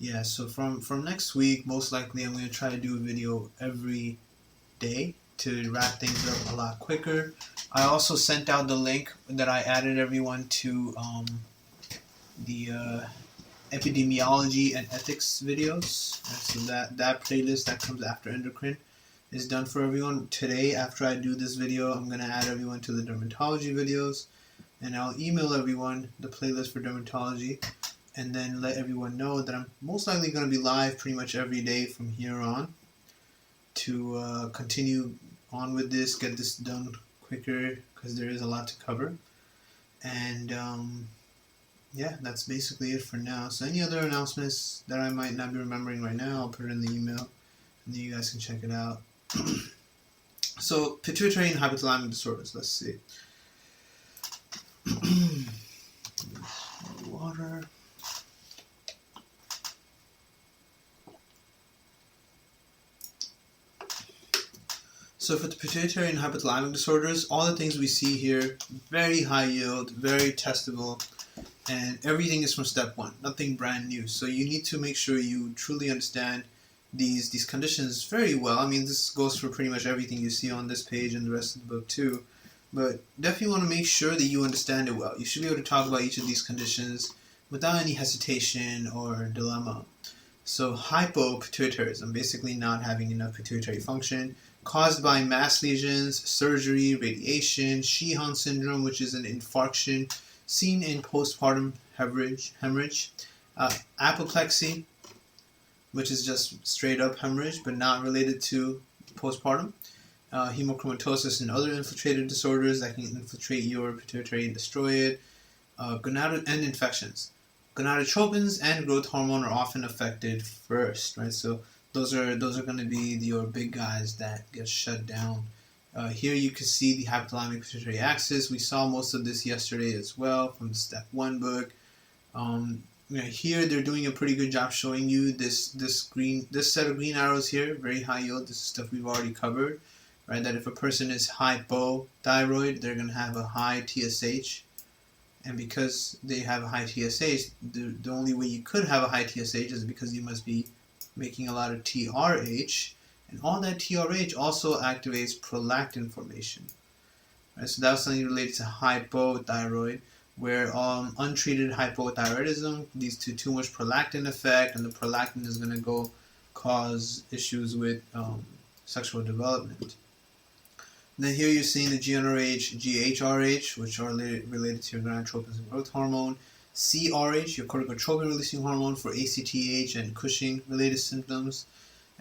Yeah, so from next week, most likely I'm going to try to do a video every day to wrap things up a lot quicker. I also sent out the link that I added everyone to the epidemiology and ethics videos. And so that playlist that comes after endocrine is done for everyone. Today, after I do this video, I'm going to add everyone to the dermatology videos, and I'll email everyone the playlist for dermatology, and then let everyone know that I'm most likely going to be live pretty much every day from here on to continue on with this, get this done quicker because there is a lot to cover. And yeah, that's basically it for now. So any other announcements that I might not be remembering right now, I'll put it in the email, and then you guys can check it out. So pituitary and hypothalamic disorders. Let's see. Water. So for the pituitary and hypothalamic disorders, all the things we see here, very high yield, very testable, and everything is from step one, nothing brand new. So you need to make sure you truly understand these conditions very well. I mean, this goes for pretty much everything you see on this page and the rest of the book too. But definitely want to make sure that you understand it well. You should be able to talk about each of these conditions without any hesitation or dilemma. So hypopituitarism, basically not having enough pituitary function, caused by mass lesions, surgery, radiation, Sheehan syndrome, which is an infarction seen in postpartum hemorrhage, apoplexy, which is just straight up hemorrhage but not related to postpartum, hemochromatosis and other infiltrative disorders that can infiltrate your pituitary and destroy it, gonadal and infections. Gonadotropins and growth hormone are often affected first, right? So those are going to be your big guys that get shut down. Here you can see the hypothalamic pituitary axis. We saw most of this yesterday as well from the step 1 book. Here they're doing a pretty good job showing you this set of green arrows here, very high yield. This is stuff we've already covered, right? That if a person is hypothyroid, they're going to have a high TSH. And because they have a high TSH, the only way you could have a high TSH is because you must be making a lot of TRH, and all that TRH also activates prolactin formation. Right? So that was something related to hypothyroid, where untreated hypothyroidism leads to too much prolactin effect, and the prolactin is going to go cause issues with sexual development. And then here you're seeing the GnRH, GHRH, which are related to your gonadotropins and growth hormone. CRH, your corticotropin-releasing hormone for ACTH and Cushing-related symptoms.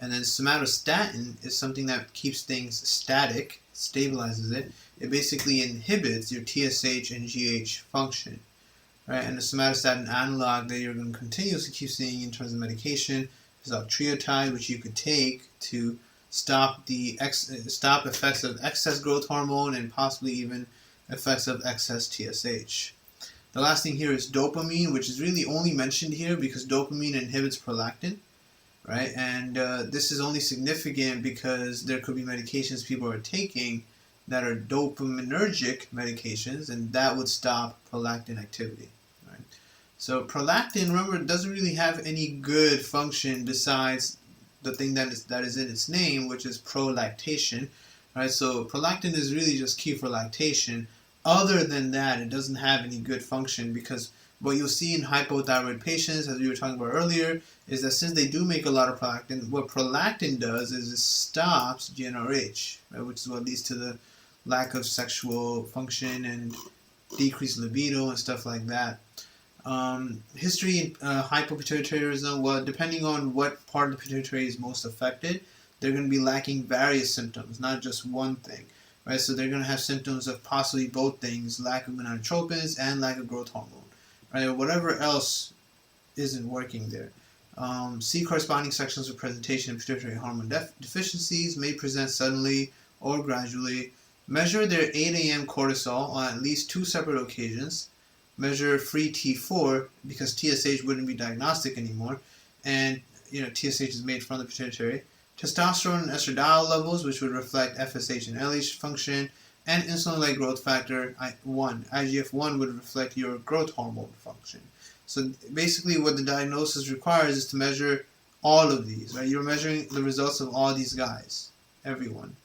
And then somatostatin is something that keeps things static, stabilizes it. It basically inhibits your TSH and GH function, right? And the somatostatin analog that you're going to continuously keep seeing in terms of medication is octreotide, which you could take to stop effects of excess growth hormone and possibly even effects of excess TSH. The last thing here is dopamine, which is really only mentioned here because dopamine inhibits prolactin, right? And this is only significant because there could be medications people are taking that are dopaminergic medications, and that would stop prolactin activity, right? So prolactin, remember, doesn't really have any good function besides the thing that is in its name, which is prolactation, right? So prolactin is really just key for lactation. Other than that, it doesn't have any good function, because what you'll see in hypothyroid patients, as we were talking about earlier, is that since they do make a lot of prolactin, what prolactin does is it stops GnRH, right? Which is what leads to the lack of sexual function and decreased libido and stuff like that. History in hypopituitarism, well, depending on what part of the pituitary is most affected, they're going to be lacking various symptoms, not just one thing, right? So they're going to have symptoms of possibly both things, lack of gonadotropins and lack of growth hormone, right? Or whatever else isn't working there. See corresponding sections of presentation of pituitary hormone deficiencies may present suddenly or gradually. Measure their 8 a.m. cortisol on at least 2 separate occasions. Measure free T4 because TSH wouldn't be diagnostic anymore, and TSH is made from the pituitary. Testosterone and estradiol levels, which would reflect FSH and LH function, and insulin-like growth factor 1, IGF-1, would reflect your growth hormone function. So basically what the diagnosis requires is to measure all of these, right? You're measuring the results of all these guys, everyone.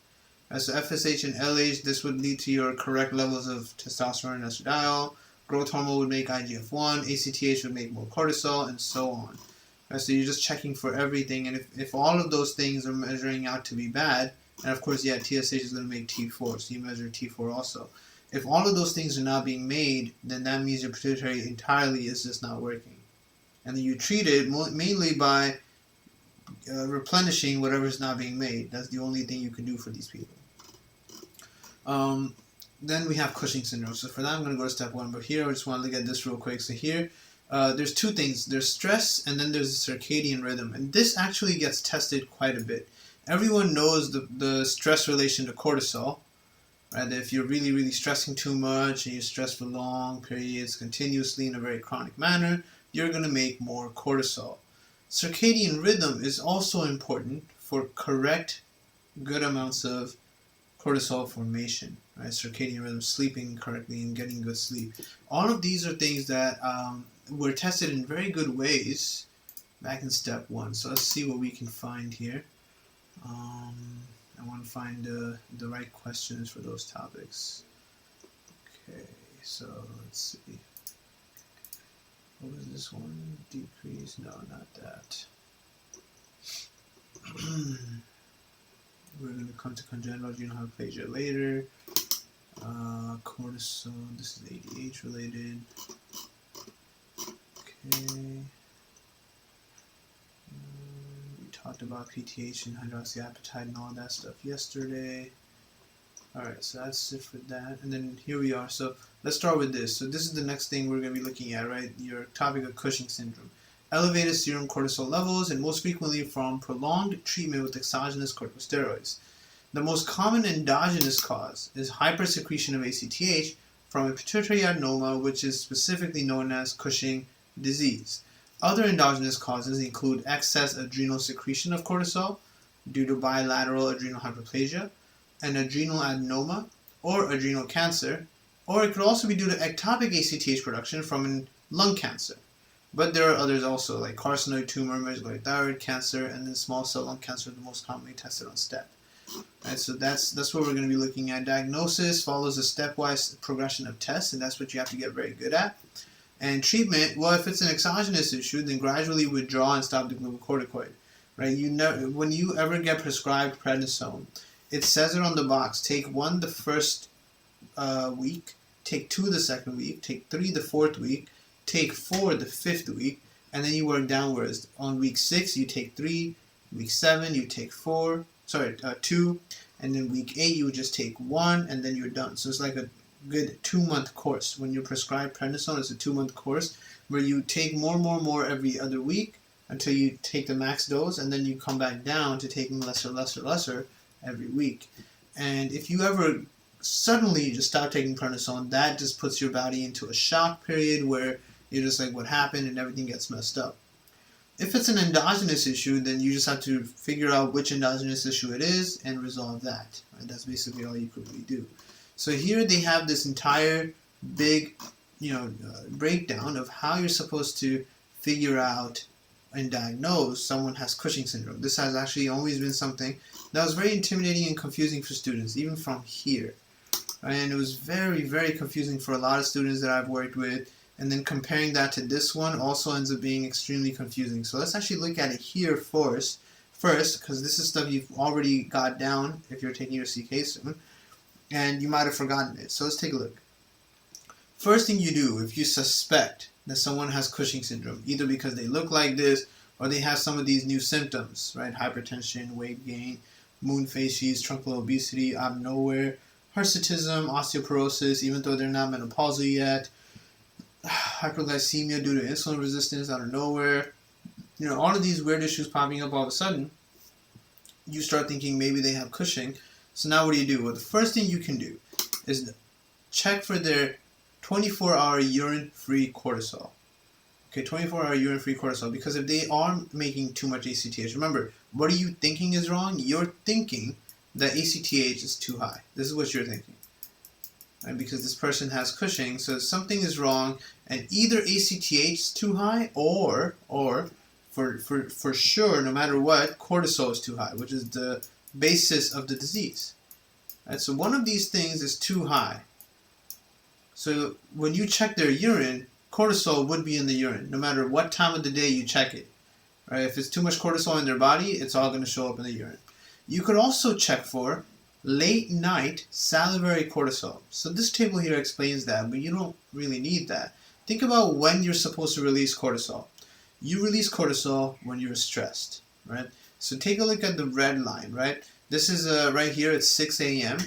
As so FSH and LH, this would lead to your correct levels of testosterone and estradiol. Growth hormone would make IGF-1, ACTH would make more cortisol, and so on. Right, so you're just checking for everything, and if all of those things are measuring out to be bad, and of course, yeah, TSH is going to make T4, so you measure T4 also. If all of those things are not being made, then that means your pituitary entirely is just not working. And then you treat it mainly by replenishing whatever is not being made. That's the only thing you can do for these people. Then we have Cushing syndrome. So for that, I'm going to go to step 1. But here, I just want to look at this real quick. So here, there's two things. There's stress, and then there's the circadian rhythm. And this actually gets tested quite a bit. Everyone knows the stress relation to cortisol. Right? That if you're really, really stressing too much, and you stress for long periods, continuously in a very chronic manner, you're going to make more cortisol. Circadian rhythm is also important for correct, good amounts of cortisol formation, right? Circadian rhythm, sleeping correctly and getting good sleep. All of these are things that were tested in very good ways back in step 1. So let's see what we can find here. I want to find the right questions for those topics. Okay, so let's see. What was this one? Decrease? No, not that. We're going to come to congenital adrenal hyperplasia later. Cortisol, this is ADH related. Okay. We talked about PTH and hydroxyapatite and all that stuff yesterday. Alright, so that's it for that. And then here we are. So let's start with this. So this is the next thing we're going to be looking at, right? Your topic of Cushing syndrome. Elevated serum cortisol levels, and most frequently from prolonged treatment with exogenous corticosteroids. The most common endogenous cause is hypersecretion of ACTH from a pituitary adenoma, which is specifically known as Cushing disease. Other endogenous causes include excess adrenal secretion of cortisol due to bilateral adrenal hyperplasia, an adrenal adenoma, or adrenal cancer, or it could also be due to ectopic ACTH production from lung cancer. But there are others also, like carcinoid tumor, medullary thyroid cancer, and then small cell lung cancer, the most commonly tested on STEP. Right, so that's what we're going to be looking at. Diagnosis follows a stepwise progression of tests, and that's what you have to get very good at. And treatment, well, if it's an exogenous issue, then gradually withdraw and stop the glucocorticoid. Right? When you ever get prescribed prednisone, it says it on the box. Take 1 the first week, take 2 the second week, take 3 the fourth week, take 4 the fifth week, and then you work downwards. On week 6, you take 3, week 7, you take 2, and then week 8, you would just take 1, and then you're done. So it's like a good 2-month course. When you're prescribed prednisone, it's a 2-month course where you take more every other week until you take the max dose, and then you come back down to taking lesser every week. And if you ever suddenly just stop taking prednisone, that just puts your body into a shock period where you're just like, what happened, and everything gets messed up. If it's an endogenous issue, then you just have to figure out which endogenous issue it is and resolve that. Right? That's basically all you could really do. So here they have this entire big, breakdown of how you're supposed to figure out and diagnose someone has Cushing syndrome. This has actually always been something that was very intimidating and confusing for students, even from here. Right? And it was very, very confusing for a lot of students that I've worked with. And then comparing that to this one also ends up being extremely confusing. So let's actually look at it here first, because this is stuff you've already got down if you're taking your CK soon, and you might have forgotten it. So let's take a look. First thing you do, if you suspect that someone has Cushing syndrome, either because they look like this or they have some of these new symptoms, right? Hypertension, weight gain, moon facies, truncal obesity out of nowhere, hirsutism, osteoporosis, even though they're not menopausal yet, hyperglycemia due to insulin resistance out of nowhere, all of these weird issues popping up all of a sudden, you start thinking maybe they have Cushing. So now what do? Well, the first thing you can do is check for their 24-hour urine-free cortisol. Okay, 24-hour urine-free cortisol, because if they are making too much ACTH, remember, what are you thinking is wrong? You're thinking that ACTH is too high. This is what you're thinking. right? Because this person has Cushing, so something is wrong, and either ACTH is too high, or for sure, no matter what, cortisol is too high, which is the basis of the disease. Right? So one of these things is too high. So when you check their urine, cortisol would be in the urine, no matter what time of the day you check it. Right? If it's too much cortisol in their body, it's all going to show up in the urine. You could also check for late night salivary cortisol. So this table here explains that, but you don't really need that. Think about when you're supposed to release cortisol. You release cortisol when you're stressed, right? So take a look at the red line, right? This is right here at 6 a.m.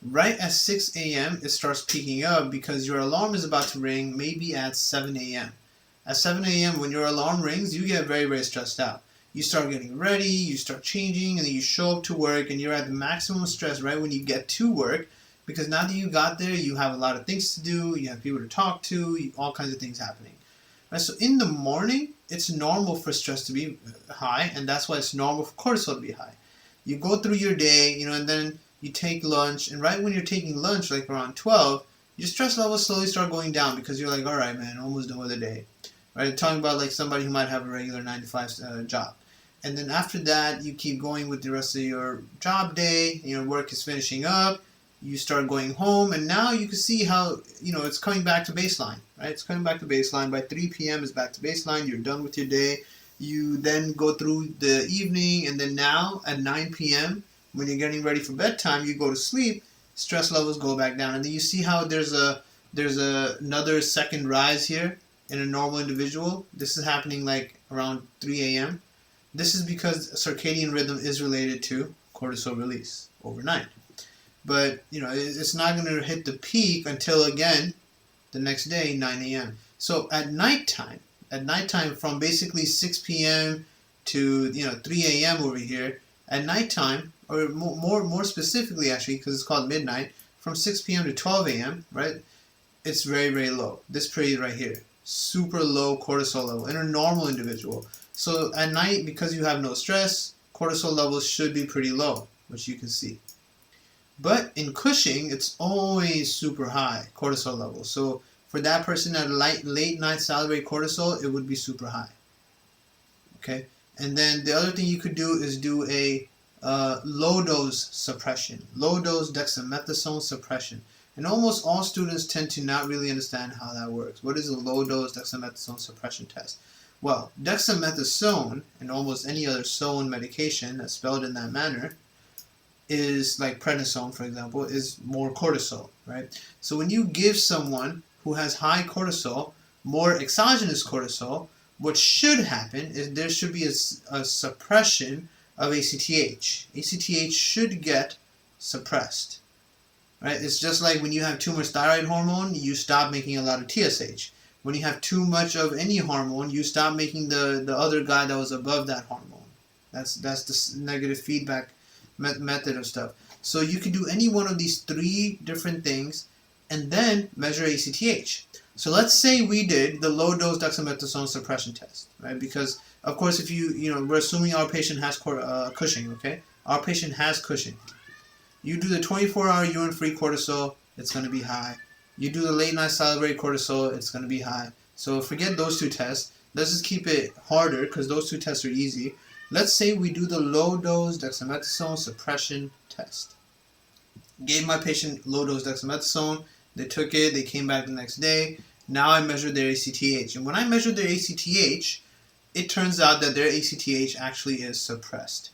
Right at 6 a.m. it starts peaking up because your alarm is about to ring maybe at 7 a.m. At 7 a.m. when your alarm rings, you get very, very stressed out. You start getting ready, you start changing, and then you show up to work, and you're at the maximum stress right when you get to work, because now that you got there, you have a lot of things to do, you have people to talk to, all kinds of things happening. Right? So in the morning, it's normal for stress to be high, and that's why it's normal for cortisol to be high. You go through your day, and then you take lunch, and right when you're taking lunch, like around 12, your stress levels slowly start going down because you're like, all right, man, almost done with the day. Right? Talking about like somebody who might have a regular 9 to 5 job. And then after that, you keep going with the rest of your job day, work is finishing up, you start going home, and now you can see how, it's coming back to baseline, right? It's coming back to baseline. By 3 p.m. it's back to baseline, you're done with your day. You then go through the evening, and then now at 9 p.m., when you're getting ready for bedtime, you go to sleep, stress levels go back down. And then you see how there's another second rise here in a normal individual. This is happening like around 3 a.m. This is because circadian rhythm is related to cortisol release overnight. But, it's not going to hit the peak until, again, the next day, 9 a.m. So at nighttime from basically 6 p.m. to, 3 a.m. over here, at nighttime, or more specifically actually, because it's called midnight, from 6 p.m. to 12 a.m., right, it's very, very low. This period right here, super low cortisol level in a normal individual. So at night, because you have no stress, cortisol levels should be pretty low, which you can see. But in Cushing, it's always super high cortisol levels. So for that person at late night salivary cortisol, it would be super high. Okay, and then the other thing you could do is do a low dose suppression, low dose dexamethasone suppression. And almost all students tend to not really understand how that works. What is a low dose dexamethasone suppression test? Well, dexamethasone, and almost any other sone medication that's spelled in that manner, is like prednisone, for example, is more cortisol, right? So when you give someone who has high cortisol more exogenous cortisol, what should happen is there should be a suppression of ACTH. ACTH should get suppressed, right? It's just like when you have too much thyroid hormone, you stop making a lot of TSH. When you have too much of any hormone, you stop making the other guy that was above that hormone. That's the negative feedback method of stuff. So you can do any one of these 3 different things and then measure ACTH. So let's say we did the low dose dexamethasone suppression test, right? Because of course, if we're assuming our patient has Cushing, okay? Our patient has Cushing. You do the 24-hour urine-free cortisol, it's going to be high. You do the late night salivary cortisol, it's going to be high. So forget those 2 tests. Let's just keep it harder because those 2 tests are easy. Let's say we do the low dose dexamethasone suppression test. Gave my patient low dose dexamethasone, they took it, they came back the next day. Now I measured their ACTH. And when I measured their ACTH, it turns out that their ACTH actually is suppressed.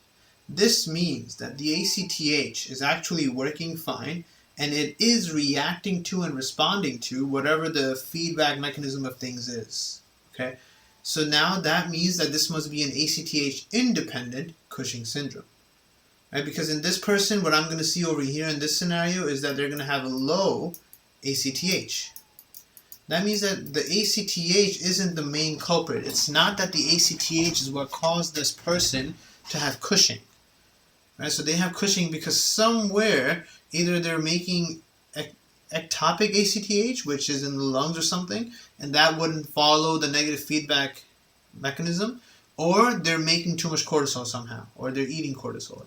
This means that the ACTH is actually working fine, and it is reacting to and responding to whatever the feedback mechanism of things is. Okay? So now that means that this must be an ACTH-independent Cushing syndrome. Right? Because in this person, what I'm going to see over here in this scenario is that they're going to have a low ACTH. That means that the ACTH isn't the main culprit. It's not that the ACTH is what caused this person to have Cushing. Right? So they have Cushing because somewhere, either they're making ectopic ACTH, which is in the lungs or something, and that wouldn't follow the negative feedback mechanism, or they're making too much cortisol somehow, or they're eating cortisol.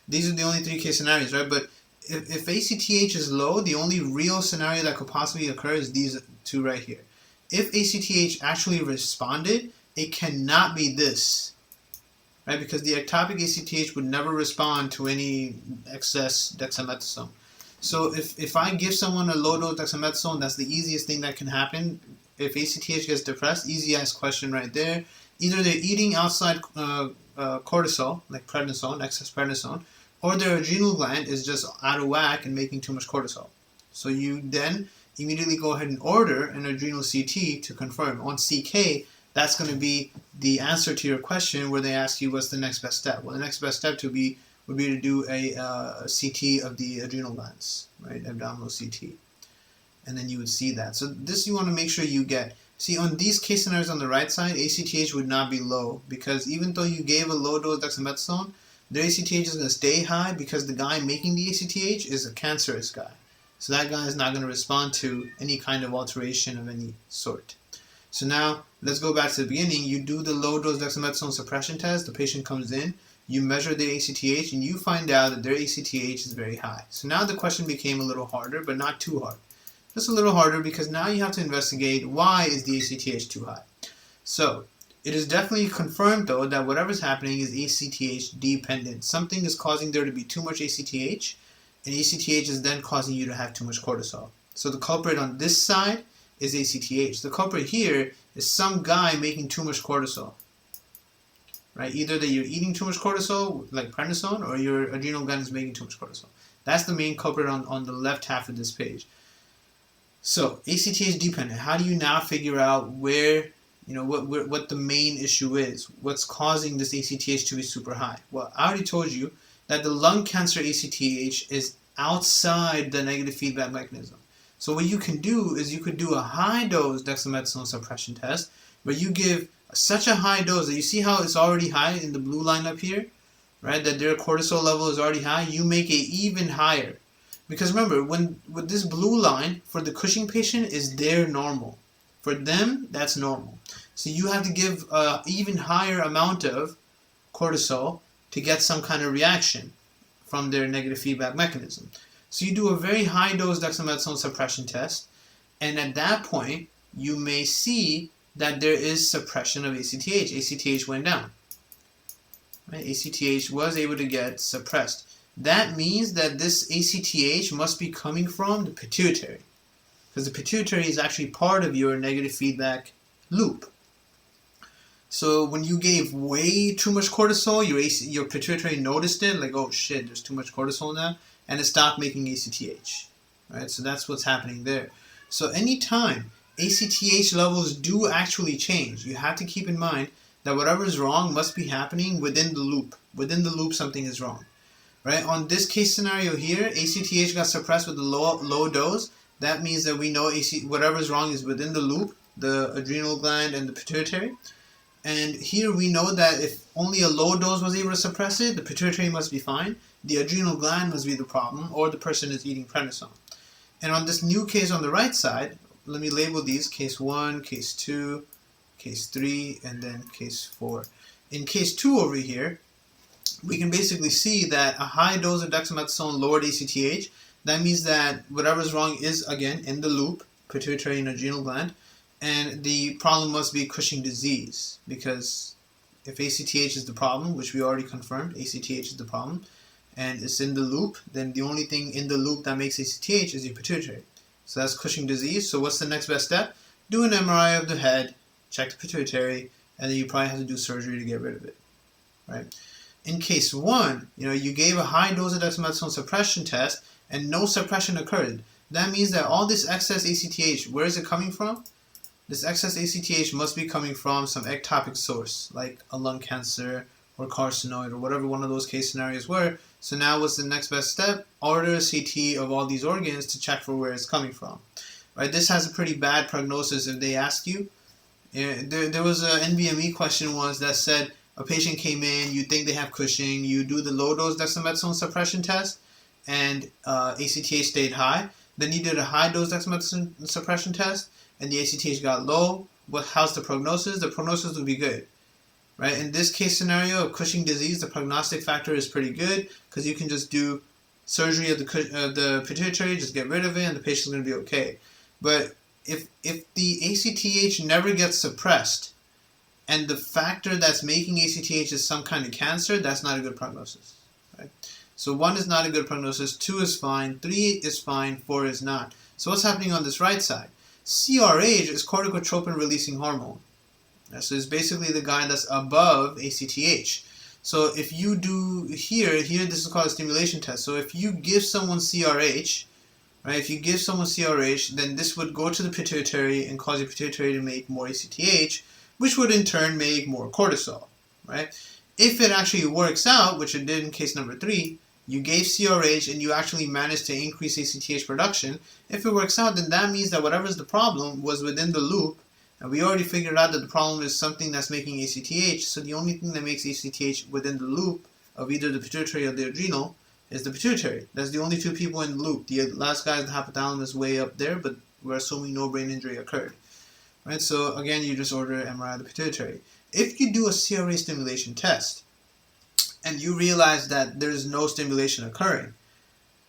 These are the only 3 case scenarios, right? But if ACTH is low, the only real scenario that could possibly occur is these two right here. If ACTH actually responded, it cannot be this, right? Because the ectopic ACTH would never respond to any excess dexamethasone. So if I give someone a low dose dexamethasone, that's the easiest thing that can happen. If ACTH gets depressed, easy ass question right there. Either they're eating outside cortisol, like prednisone, excess prednisone, or their adrenal gland is just out of whack and making too much cortisol. So you then immediately go ahead and order an adrenal CT to confirm. On CK, that's going to be the answer to your question where they ask you what's the next best step. Well, the next best step would be to do a CT of the adrenal glands, right? Abdominal CT. And then you would see that. So this you want to make sure you get. See, on these case scenarios on the right side, ACTH would not be low because even though you gave a low dose dexamethasone, their ACTH is going to stay high because the guy making the ACTH is a cancerous guy. So that guy is not going to respond to any kind of alteration of any sort. So now, let's go back to the beginning. You do the low dose dexamethasone suppression test. The patient comes in. You measure their ACTH, and you find out that their ACTH is very high. So now the question became a little harder, but not too hard. Just a little harder because now you have to investigate why is the ACTH too high. So, it is definitely confirmed, though, that whatever's happening is ACTH dependent. Something is causing there to be too much ACTH, and ACTH is then causing you to have too much cortisol. So the culprit on this side is ACTH. The culprit here is some guy making too much cortisol. Right? Either that you're eating too much cortisol, like prednisone, or your adrenal gland is making too much cortisol. That's the main culprit on the left half of this page. So, ACTH dependent. How do you now figure out where, what the main issue is? What's causing this ACTH to be super high? Well, I already told you that the lung cancer ACTH is outside the negative feedback mechanism. So what you can do is you could do a high dose dexamethasone suppression test where you give such a high dose that you see how it's already high in the blue line up here, right? That their cortisol level is already high. You make it even higher. Because remember, with this blue line, for the Cushing patient, is their normal. For them, that's normal. So you have to give an even higher amount of cortisol to get some kind of reaction from their negative feedback mechanism. So you do a very high dose dexamethasone suppression test, and at that point, you may see that there is suppression of ACTH. ACTH went down. Right? ACTH was able to get suppressed. That means that this ACTH must be coming from the pituitary, because the pituitary is actually part of your negative feedback loop. So when you gave way too much cortisol, your pituitary noticed it, like, oh shit, there's too much cortisol now, and it stopped making ACTH. Right? So that's what's happening there. So anytime ACTH levels do actually change, you have to keep in mind that whatever is wrong must be happening within the loop. Within the loop, something is wrong. Right? On this case scenario here, ACTH got suppressed with a low dose. That means that we know whatever is wrong is within the loop, the adrenal gland and the pituitary. And here we know that if only a low dose was able to suppress it, the pituitary must be fine, the adrenal gland must be the problem, or the person is eating prednisone. And on this new case on the right side, let me label these: case 1, case 2, case 3, and then case 4. In case 2 over here, we can basically see that a high dose of dexamethasone lowered ACTH. That means that whatever is wrong is, again, in the loop, pituitary and adrenal gland, and the problem must be Cushing disease, because if ACTH is the problem, which we already confirmed, ACTH is the problem, and it's in the loop, then the only thing in the loop that makes ACTH is your pituitary. So that's Cushing disease. So what's the next best step? Do an MRI of the head, check the pituitary, and then you probably have to do surgery to get rid of it, right? In case 1, you gave a high dose of dexamethasone suppression test and no suppression occurred. That means that all this excess ACTH, where is it coming from? This excess ACTH must be coming from some ectopic source, like a lung cancer or carcinoid or whatever one of those case scenarios were. So now what's the next best step? Order a CT of all these organs to check for where it's coming from. Right? This has a pretty bad prognosis if they ask you. There was an NBME question once that said, a patient came in, you think they have Cushing, you do the low-dose dexamethasone suppression test, and ACTH stayed high. Then you did a high-dose dexamethasone suppression test, and the ACTH got low. How's the prognosis? The prognosis would be good. Right? In this case scenario of Cushing disease, the prognostic factor is pretty good, because you can just do surgery of the pituitary, just get rid of it, and the patient's going to be okay. But if the ACTH never gets suppressed, and the factor that's making ACTH is some kind of cancer, that's not a good prognosis. Right? So 1 is not a good prognosis, 2 is fine, 3 is fine, 4 is not. So what's happening on this right side? CRH is corticotropin releasing hormone. So it's basically the guy that's above ACTH. So if you do here this is called a stimulation test. So if you give someone CRH, right? If you give someone CRH, then this would go to the pituitary and cause your pituitary to make more ACTH, which would in turn make more cortisol, right? If it actually works out, which it did in case number 3, you gave CRH and you actually managed to increase ACTH production. If it works out, then that means that whatever's the problem was within the loop, and we already figured out that the problem is something that's making ACTH, so the only thing that makes ACTH within the loop of either the pituitary or the adrenal is the pituitary. That's the only 2 people in the loop. The last guy is the hypothalamus way up there, but we're assuming no brain injury occurred. Right? So again, you just order an MRI of the pituitary. If you do a CRA stimulation test, and you realize that there's no stimulation occurring,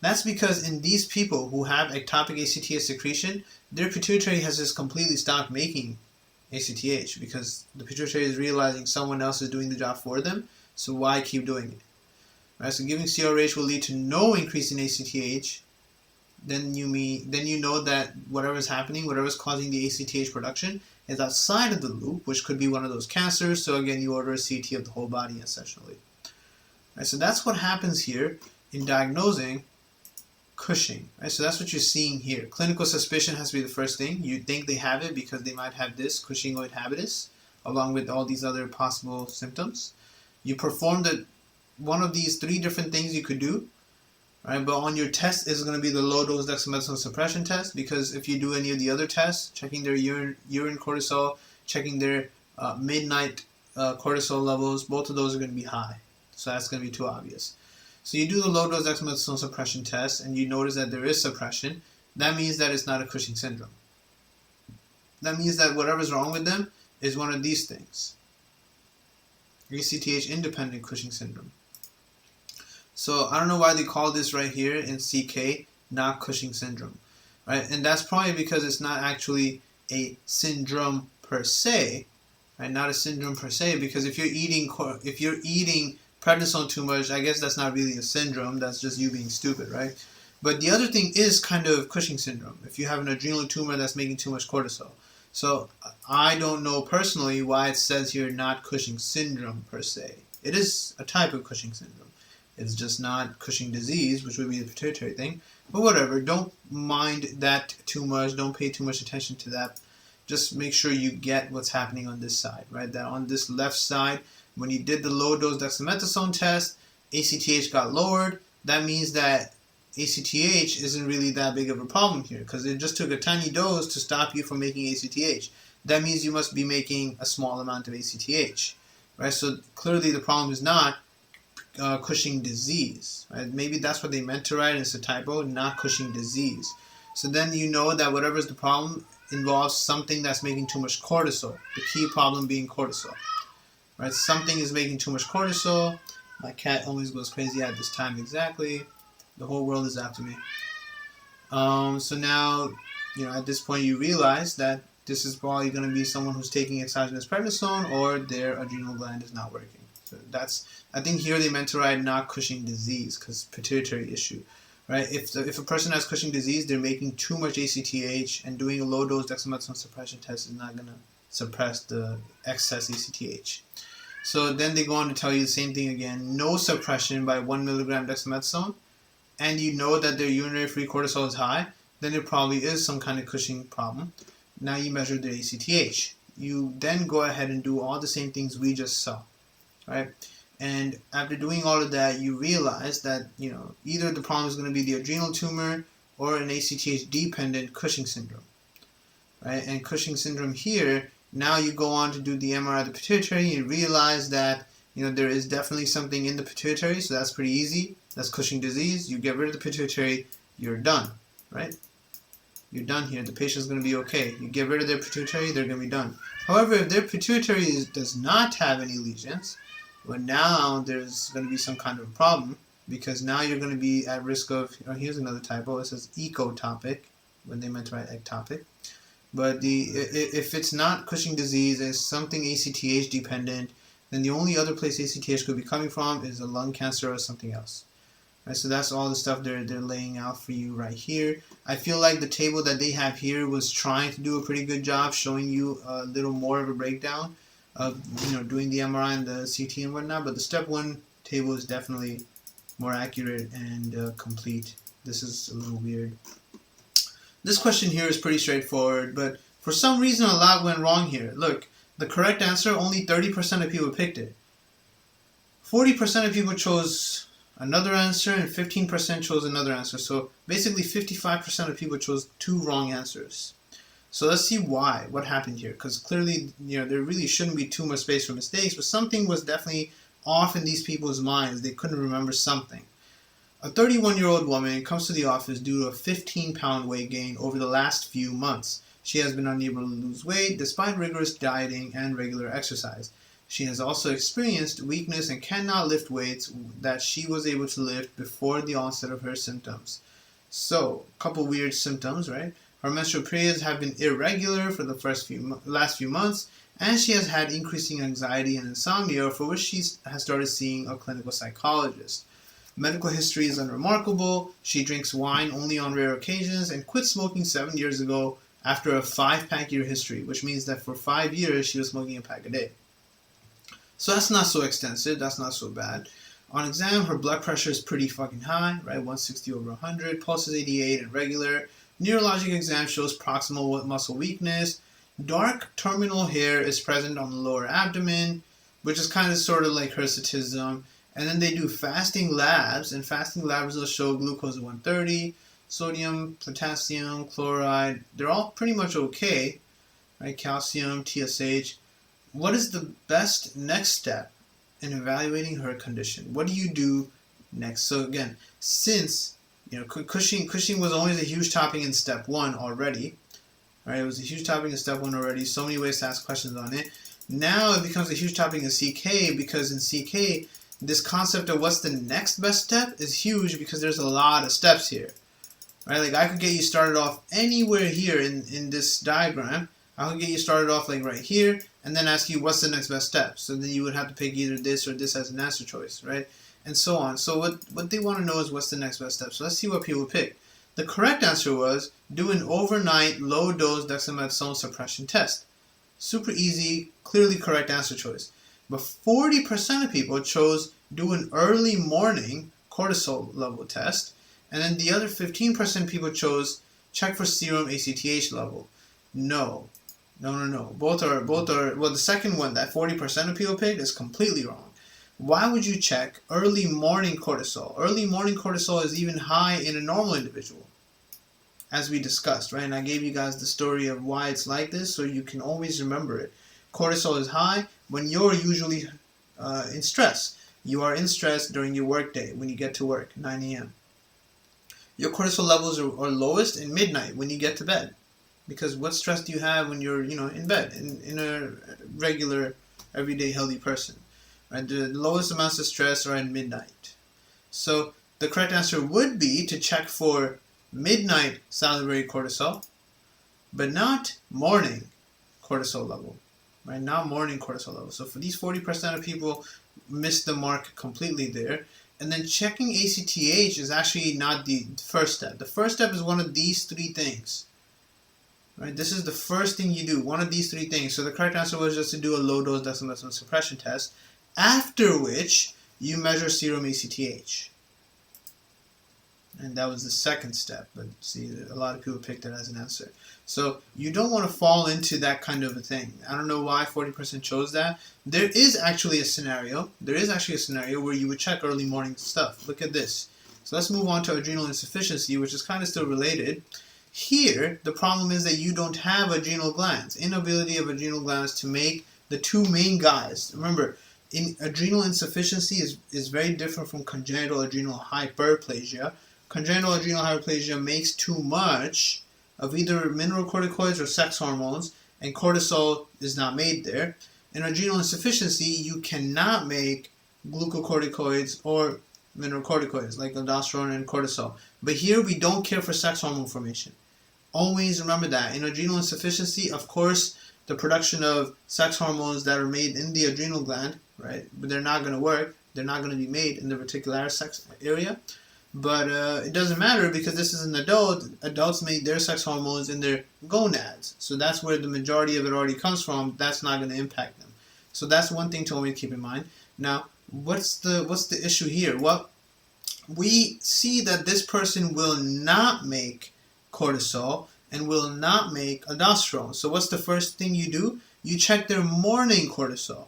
that's because in these people who have ectopic ACTH secretion, their pituitary has just completely stopped making ACTH because the pituitary is realizing someone else is doing the job for them, so why keep doing it? Right? So giving CRH will lead to no increase in ACTH. Then you know that whatever's happening, whatever's causing the ACTH production is outside of the loop, which could be one of those cancers. So again, you order a CT of the whole body essentially. Right, so that's what happens here in diagnosing Cushing. Right, so that's what you're seeing here. Clinical suspicion has to be the first thing. You think they have it because they might have this Cushingoid habitus, along with all these other possible symptoms. You perform one of these 3 different things you could do. Right, but on your test is going to be the low-dose dexamethasone suppression test, because if you do any of the other tests, checking their urine cortisol, checking their midnight cortisol levels, both of those are going to be high. So that's going to be too obvious. So you do the low-dose dexamethasone suppression test, and you notice that there is suppression. That means that it's not a Cushing syndrome. That means that whatever's wrong with them is one of these things. ACTH-independent Cushing syndrome. So I don't know why they call this right here in CK not Cushing syndrome, right? And that's probably because it's not actually a syndrome per se, right? Not a syndrome per se, because if you're eating prednisone too much, I guess that's not really a syndrome. That's just you being stupid, right? But the other thing is kind of Cushing syndrome. If you have an adrenal tumor that's making too much cortisol. So I don't know personally why it says here not Cushing syndrome per se. It is a type of Cushing syndrome. It's just not Cushing disease, which would be the pituitary thing. But whatever, don't mind that too much. Don't pay too much attention to that. Just make sure you get what's happening on this side, right? That on this left side, when you did the low-dose dexamethasone test, ACTH got lowered. That means that ACTH isn't really that big of a problem here, because it just took a tiny dose to stop you from making ACTH. That means you must be making a small amount of ACTH, right? So clearly the problem is not Cushing disease, right? Maybe that's what they meant to write. It's a typo, not Cushing disease. So then you know that whatever's the problem involves something that's making too much cortisol. The key problem being cortisol, right? Something is making too much cortisol. My cat always goes crazy at this time exactly. The whole world is after me. So now, at this point you realize that this is probably going to be someone who's taking exogenous prednisone or their adrenal gland is not working. So I think here they meant to write not Cushing disease because pituitary issue, right? If a person has Cushing disease, they're making too much ACTH, and doing a low-dose dexamethasone suppression test is not going to suppress the excess ACTH. So then they go on to tell you the same thing again, no suppression by 1 milligram dexamethasone, and you know that their urinary free cortisol is high, then there probably is some kind of Cushing problem. Now you measure their ACTH. You then go ahead and do all the same things we just saw, right? And after doing all of that, you realize that, either the problem is going to be the adrenal tumor or an ACTH-dependent Cushing syndrome, right? And Cushing syndrome here, now you go on to do the MRI of the pituitary, and you realize that, there is definitely something in the pituitary, so that's pretty easy. That's Cushing disease. You get rid of the pituitary, you're done, right? You're done here. The patient's going to be okay. You get rid of their pituitary, they're going to be done. However, if their pituitary does not have any lesions, well, now there's going to be some kind of a problem, because now you're going to be at risk of, here's another typo, it says ecotopic when they meant to write ectopic. But if it's not Cushing disease, it's something ACTH dependent, then the only other place ACTH could be coming from is a lung cancer or something else. Right, so that's all the stuff they're laying out for you right here. I feel like the table that they have here was trying to do a pretty good job showing you a little more of a breakdown of doing the MRI and the CT and whatnot. But the step 1 table is definitely more accurate and complete. This is a little weird. This question here is pretty straightforward, but for some reason a lot went wrong here. Look, the correct answer, only 30% of people picked it. 40% of people chose another answer and 15% chose another answer. So basically 55% of people chose 2 wrong answers. So let's see why. What happened here? Because clearly, there really shouldn't be too much space for mistakes, but something was definitely off in these people's minds. They couldn't remember something. A 31-year-old woman comes to the office due to a 15-pound weight gain over the last few months. She has been unable to lose weight despite rigorous dieting and regular exercise. She has also experienced weakness and cannot lift weights that she was able to lift before the onset of her symptoms. So, a couple weird symptoms, right? Her menstrual periods have been irregular for the last few months, and she has had increasing anxiety and insomnia, for which she has started seeing a clinical psychologist. Medical history is unremarkable. She drinks wine only on rare occasions and quit smoking 7 years ago after a 5-pack year history, which means that for 5 years she was smoking a pack a day. So that's not so extensive, that's not so bad. On exam, her blood pressure is pretty fucking high, right? 160/100, pulse is 88 and regular. Neurologic exam shows proximal muscle weakness. Dark terminal hair is present on the lower abdomen, which is kind of sort of like hirsutism. And then they do fasting labs, and fasting labs will show glucose at 130, sodium, potassium, chloride. They're all pretty much okay, right? Calcium, TSH. What is the best next step in evaluating her condition? What do you do next? So again, since Cushing was always a huge topic in step 1 already, right? It was a huge topic in step 1 already. So many ways to ask questions on it. Now it becomes a huge topic in CK, because in CK, this concept of what's the next best step is huge, because there's a lot of steps here, right? Like I could get you started off anywhere here in this diagram. I could get you started off like right here, and then ask you what's the next best step. So then you would have to pick either this or this as an answer choice, right? And so on. So what they want to know is what's the next best step. So let's see what people picked. The correct answer was do an overnight low-dose dexamethasone suppression test. Super easy, clearly correct answer choice. But 40% of people chose do an early morning cortisol level test. And then the other 15% people chose check for serum ACTH level. No. Both are, well, the second one that 40% of people picked is completely wrong. Why would you check early morning cortisol? Early morning cortisol is even high in a normal individual, as we discussed, right? And I gave you guys the story of why it's like this, so you can always remember it. Cortisol is high when you're usually in stress. You are in stress during your work day, when you get to work, 9 a.m. Your cortisol levels are lowest in midnight, when you get to bed. Because what stress do you have when you're, in bed, in a regular, everyday, healthy person? Right? The lowest amounts of stress are at midnight. So the correct answer would be to check for midnight salivary cortisol, but not morning cortisol level. Right? Not morning cortisol level. So for these 40% of people, missed the mark completely there. And then checking ACTH is actually not the first step. The first step is one of these 3 things. Right? This is the first thing you do, one of these 3 things. So the correct answer was just to do a low-dose dexamethasone suppression test, after which you measure serum ACTH. And that was the second step, but see, a lot of people picked that as an answer. So you don't want to fall into that kind of a thing. I don't know why 40% chose that. There is actually a scenario where you would check early morning stuff. Look at this. So let's move on to adrenal insufficiency, which is kind of still related. Here, the problem is that you don't have adrenal glands. Inability of adrenal glands to make the 2 main guys. Remember, adrenal insufficiency is very different from congenital adrenal hyperplasia. Congenital adrenal hyperplasia makes too much of either mineralocorticoids or sex hormones, and cortisol is not made there. In adrenal insufficiency, you cannot make glucocorticoids or mineralocorticoids like aldosterone and cortisol. But here we don't care for sex hormone formation. Always remember that. In adrenal insufficiency, of course, the production of sex hormones that are made in the adrenal gland, right? But they're not going to work. They're not going to be made in the reticular sex area. But it doesn't matter because this is an adult. Adults make their sex hormones in their gonads. So that's where the majority of it already comes from. That's not going to impact them. So that's one thing to always keep in mind. Now, what's the issue here? Well, we see that this person will not make cortisol and will not make aldosterone. So what's the first thing you do? You check their morning cortisol.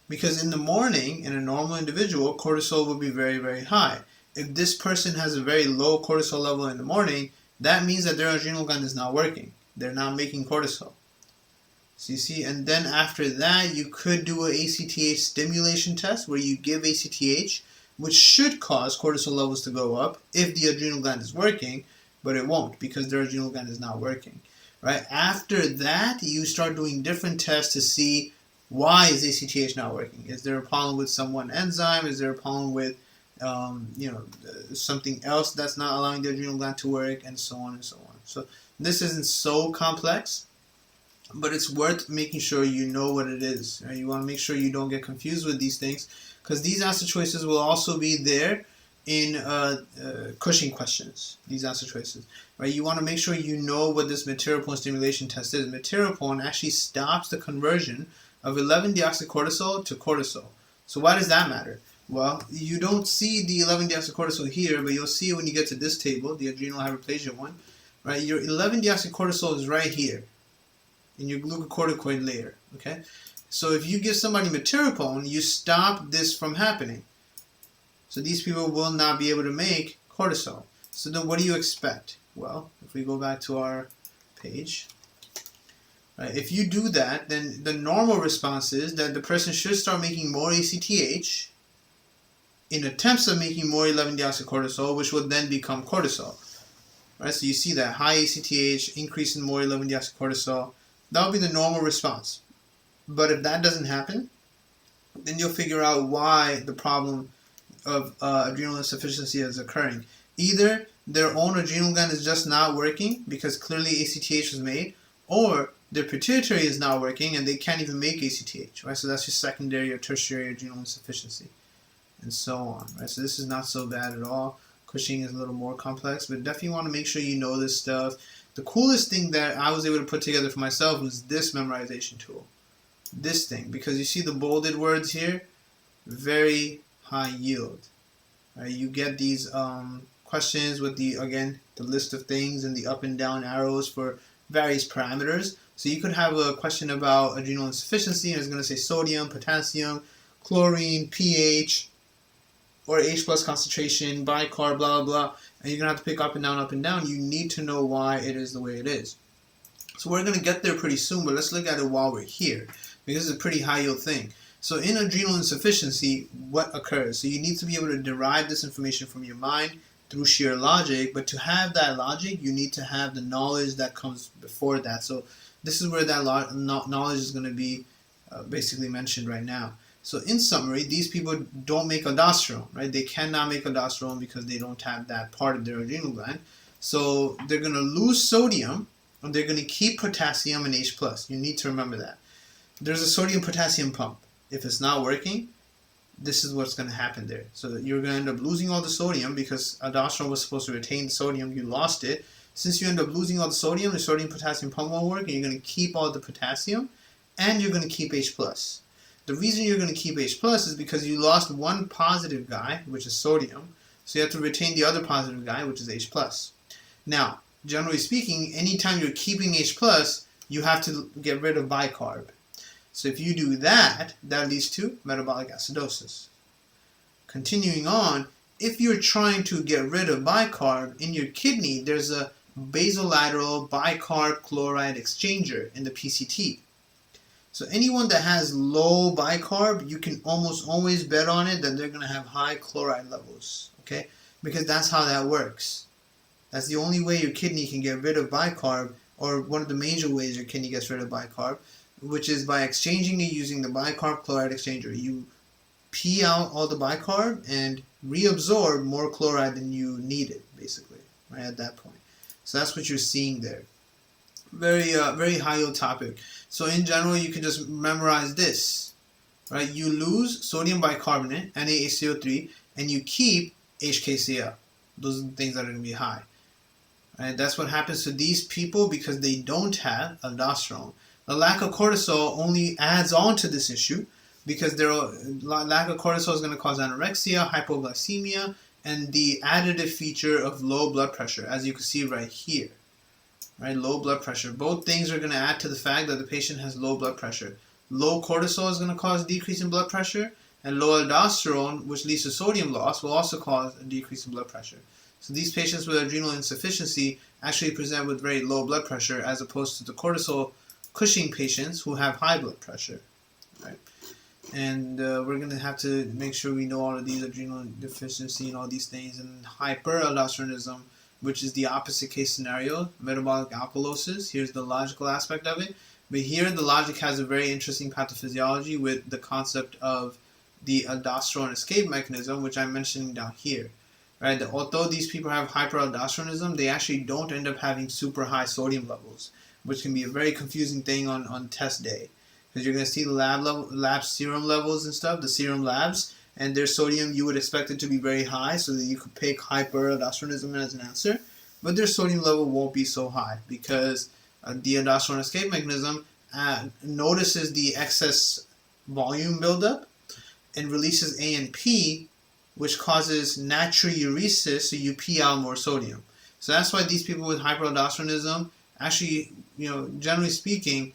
Because in the morning, in a normal individual, cortisol will be very, very high. If this person has a very low cortisol level in the morning, that means that their adrenal gland is not working. They're not making cortisol. So you see, and then after that, you could do an ACTH stimulation test where you give ACTH, which should cause cortisol levels to go up if the adrenal gland is working, but it won't because their adrenal gland is not working. Right? After that, you start doing different tests to see why is ACTH not working. Is there a problem with one enzyme? Is there a problem with something else that's not allowing the adrenal gland to work, and so on and so on. So this isn't so complex, but it's worth making sure you know what it is. Right? You want to make sure you don't get confused with these things, because these answer choices will also be there in Cushing questions. These answer choices, right? You want to make sure you know what this meteropone stimulation test is. Meteropone actually stops the conversion of 11-deoxycortisol to cortisol. So why does that matter? Well, you don't see the 11-deoxycortisol here, but you'll see it when you get to this table, the adrenal hyperplasia one. Right? Your 11-deoxycortisol is right here in your glucocorticoid layer. Okay? So if you give somebody meteropone, you stop this from happening. So these people will not be able to make cortisol. So then what do you expect? Well, if we go back to our page, right, if you do that, then the normal response is that the person should start making more ACTH in attempts of making more 11-deoxycortisol, which will then become cortisol. Right? So you see that high ACTH, increase in more 11-deoxycortisol. That will be the normal response. But if that doesn't happen, then you'll figure out why the problem of adrenal insufficiency is occurring. Either their own adrenal gland is just not working because clearly ACTH was made, or their pituitary is not working and they can't even make ACTH. Right? So that's your secondary or tertiary adrenal insufficiency, and so on. Right? So this is not so bad at all. Cushing is a little more complex, but definitely want to make sure you know this stuff. The coolest thing that I was able to put together for myself was this memorization tool. This thing, because you see the bolded words here, very high yield. Right? You get these questions with the list of things and the up and down arrows for various parameters. So you could have a question about adrenal insufficiency and it's going to say sodium, potassium, chlorine, pH, or H plus concentration, bicarb, blah, blah, blah. And you're going to have to pick up and down, up and down. You need to know why it is the way it is. So we're going to get there pretty soon, but let's look at it while we're here, because it's a pretty high yield thing. So in adrenal insufficiency, what occurs? So you need to be able to derive this information from your mind through sheer logic, but to have that logic, you need to have the knowledge that comes before that. So this is where that knowledge is going to be basically mentioned right now. So in summary, these people don't make aldosterone, right? They cannot make aldosterone because they don't have that part of their adrenal gland. So they're going to lose sodium, and they're going to keep potassium and H+. You need to remember that. There's a sodium-potassium pump. If it's not working, this is what's going to happen there. So you're going to end up losing all the sodium because aldosterone was supposed to retain the sodium. You lost it. Since you end up losing all the sodium-potassium pump won't work, and you're going to keep all the potassium, and you're going to keep H+. The reason you're going to keep H+ is because you lost one positive guy, which is sodium, so you have to retain the other positive guy, which is H+. Now, generally speaking, anytime you're keeping H+, you have to get rid of bicarb. So if you do that, that leads to metabolic acidosis. Continuing on, if you're trying to get rid of bicarb in your kidney, there's a basolateral bicarb chloride exchanger in the PCT. So anyone that has low bicarb, you can almost always bet on it that they're going to have high chloride levels, okay? Because that's how that works. That's the only way your kidney can get rid of bicarb, or one of the major ways your kidney gets rid of bicarb, which is by exchanging it using the bicarb chloride exchanger. You pee out all the bicarb and reabsorb more chloride than you needed, basically, right at that point. So that's what you're seeing there. Very high yield topic. So in general, you can just memorize this, right? You lose sodium bicarbonate, NaHCO3, and you keep HKCl. Those are the things that are going to be high. Right? That's what happens to these people because they don't have aldosterone. The lack of cortisol only adds on to this issue because lack of cortisol is going to cause anorexia, hypoglycemia, and the additive feature of low blood pressure, as you can see right here. Right, low blood pressure. Both things are going to add to the fact that the patient has low blood pressure. Low cortisol is going to cause a decrease in blood pressure, and low aldosterone, which leads to sodium loss, will also cause a decrease in blood pressure. So these patients with adrenal insufficiency actually present with very low blood pressure as opposed to the cortisol Cushing patients who have high blood pressure. Right? And we're going to have to make sure we know all of these, adrenal deficiency and all these things, and hyperaldosteronism, which is the opposite case scenario, metabolic alkalosis. Here's the logical aspect of it. But here the logic has a very interesting pathophysiology with the concept of the aldosterone escape mechanism, which I'm mentioning down here. Right? Although these people have hyperaldosteronism, they actually don't end up having super high sodium levels, which can be a very confusing thing on test day. Because you're going to see the lab serum levels and stuff, the serum labs, and their sodium, you would expect it to be very high so that you could pick hyperaldosteronism as an answer. But their sodium level won't be so high because the aldosterone escape mechanism notices the excess volume buildup and releases ANP, which causes natriuresis, so you pee out more sodium. So that's why these people with hyperaldosteronism actually, generally speaking,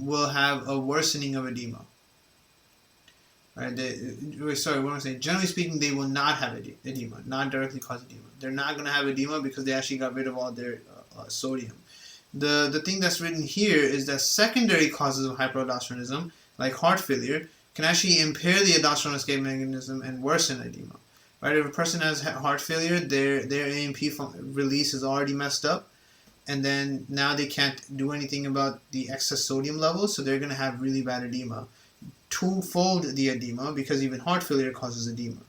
will have a worsening of edema. Right? Generally speaking, they will not have edema, not directly cause edema. They're not going to have edema because they actually got rid of all their sodium. The thing that's written here is that secondary causes of hyperaldosteronism, like heart failure, can actually impair the aldosterone escape mechanism and worsen edema. Right? If a person has heart failure, their ANP release is already messed up, and then now they can't do anything about the excess sodium levels, so they're going to have really bad edema. Twofold the edema, because even heart failure causes edema.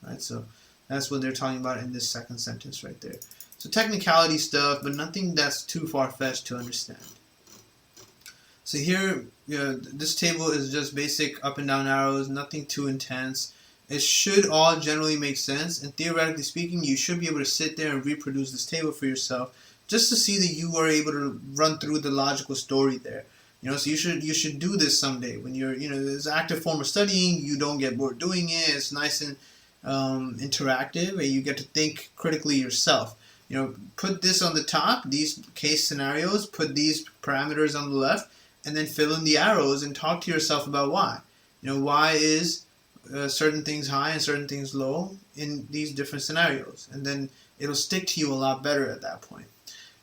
Right? So that's what they're talking about in this second sentence right there. So technicality stuff, but nothing that's too far-fetched to understand. So here, this table is just basic up and down arrows, nothing too intense. It should all generally make sense, and theoretically speaking, you should be able to sit there and reproduce this table for yourself just to see that you were able to run through the logical story there. So you should do this someday when you're, it's an active form of studying. You don't get bored doing it. It's nice and interactive, and you get to think critically yourself. Put this on the top, these case scenarios, put these parameters on the left, and then fill in the arrows and talk to yourself about why. Why is certain things high and certain things low in these different scenarios, and then it'll stick to you a lot better at that point.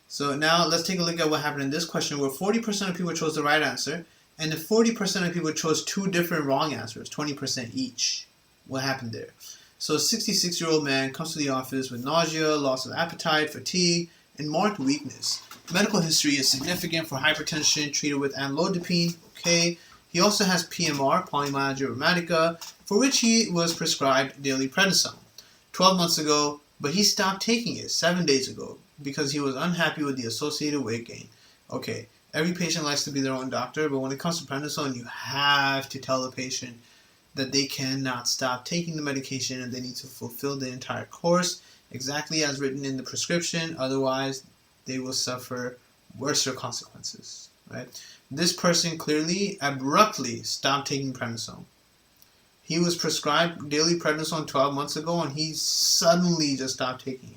So now let's take a look at what happened in this question where 40% of people chose the right answer and then 40% of people chose two different wrong answers, 20% each. What happened there? So a 66-year-old man comes to the office with nausea, loss of appetite, fatigue, and marked weakness. Medical history is significant for hypertension treated with amlodipine. Okay. He also has PMR, polymyalgia rheumatica, for which he was prescribed daily prednisone 12 months ago, but he stopped taking it 7 days ago because he was unhappy with the associated weight gain. Okay, every patient likes to be their own doctor, but when it comes to prednisone, you have to tell the patient that they cannot stop taking the medication and they need to fulfill the entire course exactly as written in the prescription. Otherwise, they will suffer worse consequences. Right? This person clearly, abruptly stopped taking prednisone. He was prescribed daily prednisone 12 months ago, and he suddenly just stopped taking it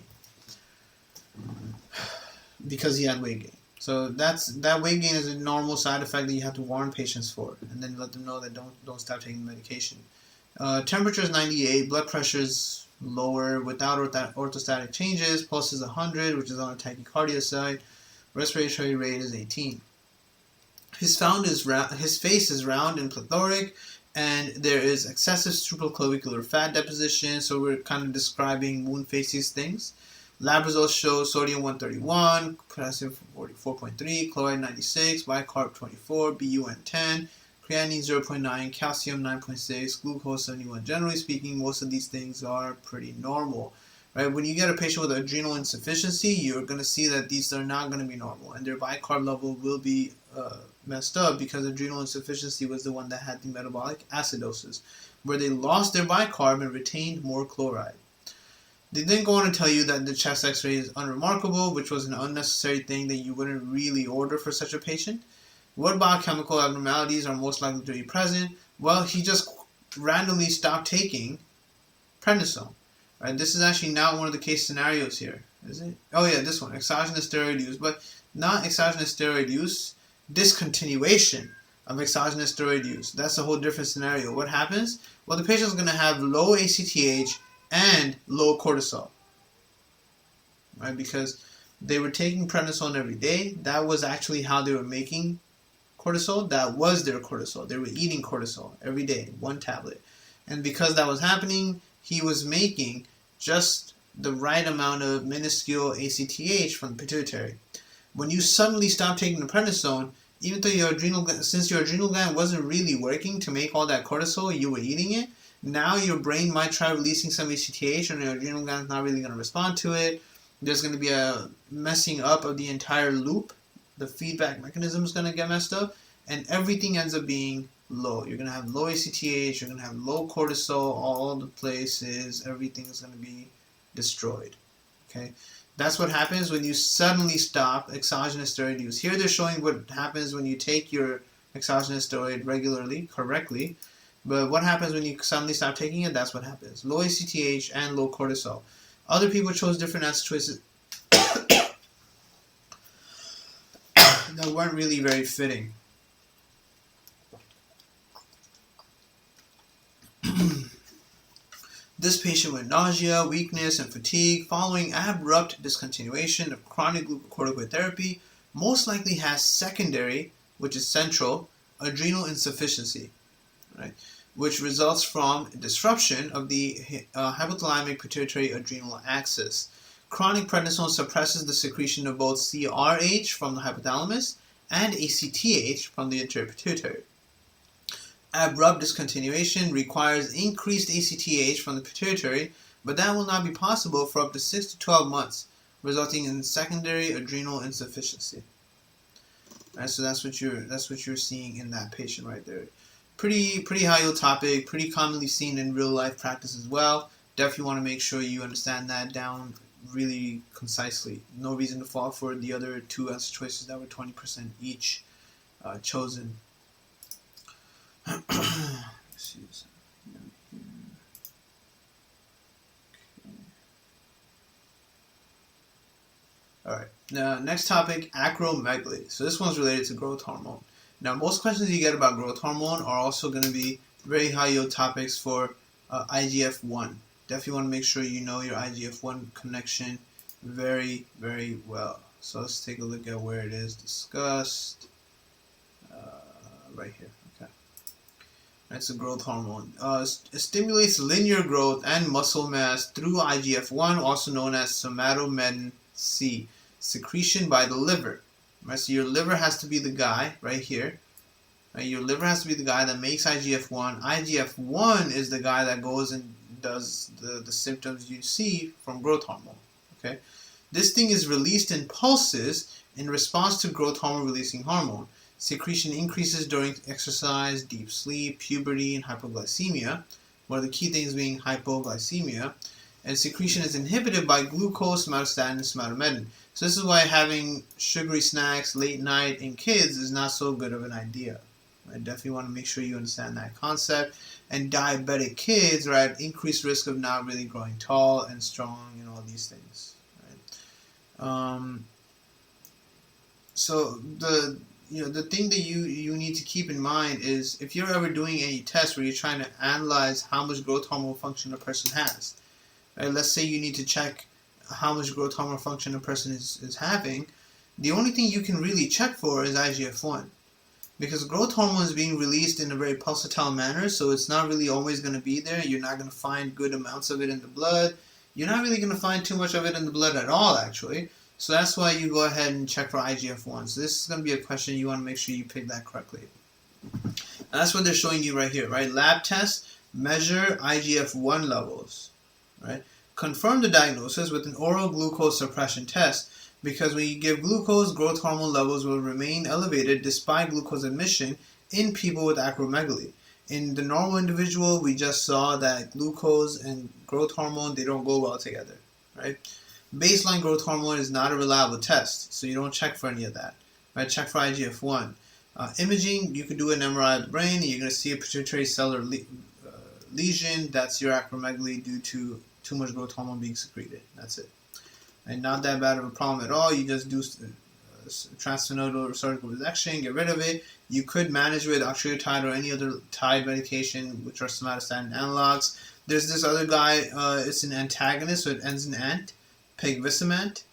because he had weight gain. So that weight gain is a normal side effect that you have to warn patients for, and then let them know that don't stop taking the medication. Temperature is 98, blood pressure is lower without orthostatic changes, pulse is 100, which is on a tachycardia side, respiratory rate is 18. His face is round and plethoric, and there is excessive supraclavicular fat deposition, so we're kind of describing moon faces things. Lab results show sodium 131, potassium 44.3, chloride 96, bicarb 24, BUN 10, creatinine 0.9, calcium 9.6, glucose 71. Generally speaking, most of these things are pretty normal. Right? When you get a patient with adrenal insufficiency, you're going to see that these are not going to be normal, and their bicarb level will be messed up because adrenal insufficiency was the one that had the metabolic acidosis, where they lost their bicarb and retained more chloride. They then go on to tell you that the chest x-ray is unremarkable, which was an unnecessary thing that you wouldn't really order for such a patient. What biochemical abnormalities are most likely to be present? Well, he just randomly stopped taking prednisone. Right? This is actually not one of the case scenarios here, is it? Oh yeah, this one, exogenous steroid use, but not exogenous steroid use, discontinuation of exogenous steroid use. That's a whole different scenario. What happens? Well, the patient is going to have low ACTH and low cortisol, right? Because they were taking prednisone every day. That was actually how they were making cortisol. That was their cortisol. They were eating cortisol every day, one tablet. And because that was happening, he was making just the right amount of minuscule ACTH from the pituitary. When you suddenly stop taking the prednisone, even though since your adrenal gland wasn't really working to make all that cortisol, you were eating it. Now your brain might try releasing some ACTH, and your adrenal gland is not really going to respond to it. There's going to be a messing up of the entire loop. The feedback mechanism is going to get messed up, and everything ends up being low. You're going to have low ACTH, you're going to have low cortisol, all the places, everything is going to be destroyed. Okay, that's what happens when you suddenly stop exogenous steroid use. Here they're showing what happens when you take your exogenous steroid regularly, correctly. But what happens when you suddenly stop taking it? That's what happens. Low ACTH and low cortisol. Other people chose different answer choices that weren't really very fitting. This patient with nausea, weakness, and fatigue following abrupt discontinuation of chronic glucocorticoid therapy most likely has secondary, which is central, adrenal insufficiency, right, which results from disruption of the hypothalamic pituitary adrenal axis. Chronic prednisone suppresses the secretion of both CRH from the hypothalamus and ACTH from the anterior pituitary. Abrupt discontinuation requires increased ACTH from the pituitary, but that will not be possible for up to 6 to 12 months, resulting in secondary adrenal insufficiency. Right, so that's what you're seeing in that patient right there. Pretty high yield topic, pretty commonly seen in real life practice as well. Definitely want to make sure you understand that down really concisely. No reason to fall for the other two answer choices that were 20% each chosen. Alright, now next topic, acromegaly. So this one's related to growth hormone. Now most questions you get about growth hormone are also going to be very high yield topics for IGF-1. Definitely want to make sure you know your IGF-1 connection very, very well. So let's take a look at where it is discussed. Right here. Okay. That's a growth hormone. It stimulates linear growth and muscle mass through IGF-1, also known as somatomedin C, secretion by the liver. Right, so your liver has to be the guy right here. Right, your liver has to be the guy that makes IGF-1. IGF-1 is the guy that goes and does the symptoms you see from growth hormone. Okay, this thing is released in pulses in response to growth hormone releasing hormone. Secretion increases during exercise, deep sleep, puberty, and hypoglycemia. One of the key things being hypoglycemia. And secretion is inhibited by glucose, somatostatin, and somatomedin. So this is why having sugary snacks late night in kids is not so good of an idea. I definitely want to make sure you understand that concept. And diabetic kids, right, increased risk of not really growing tall and strong and all these things. Right? So the thing that you need to keep in mind is if you're ever doing any test where you're trying to analyze how much growth hormone function a person has, right? Let's say you need to check how much growth hormone function a person is having, the only thing you can really check for is IGF-1. Because growth hormone is being released in a very pulsatile manner, so it's not really always going to be there. You're not going to find good amounts of it in the blood. You're not really going to find too much of it in the blood at all, actually. So that's why you go ahead and check for IGF-1. So this is going to be a question you want to make sure you pick that correctly. That's what they're showing you right here, right? Lab test, measure IGF-1 levels, right? Confirm the diagnosis with an oral glucose suppression test, because when you give glucose, growth hormone levels will remain elevated despite glucose admission in people with acromegaly. In the normal individual, we just saw that glucose and growth hormone, they don't go well together, right? Baseline growth hormone is not a reliable test, so you don't check for any of that, right? Check for IGF-1. Imaging, you can do an MRI of the brain, and you're going to see a pituitary cellular lesion. That's your acromegaly due to too much growth hormone being secreted. That's it. And not that bad of a problem at all. You just do transsphenoidal surgical resection, get rid of it. You could manage with octreotide or any other tide medication, which are somatostatin analogs. There's this other guy, it's an antagonist, so it ends in ant, pegvisomant.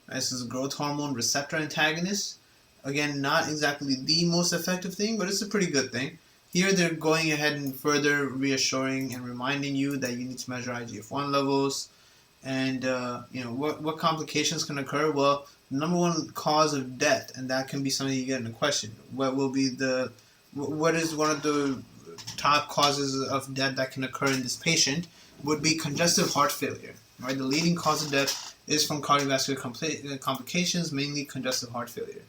This is a growth hormone receptor antagonist. Again, not exactly the most effective thing, but it's a pretty good thing. Here they're going ahead and further reassuring and reminding you that you need to measure IGF-1 levels. And what complications can occur? Well, the number one cause of death, and that can be something you get in a question. What is one of the top causes of death that can occur in this patient? Would be congestive heart failure. Right, the leading cause of death is from cardiovascular complications, mainly congestive heart failure.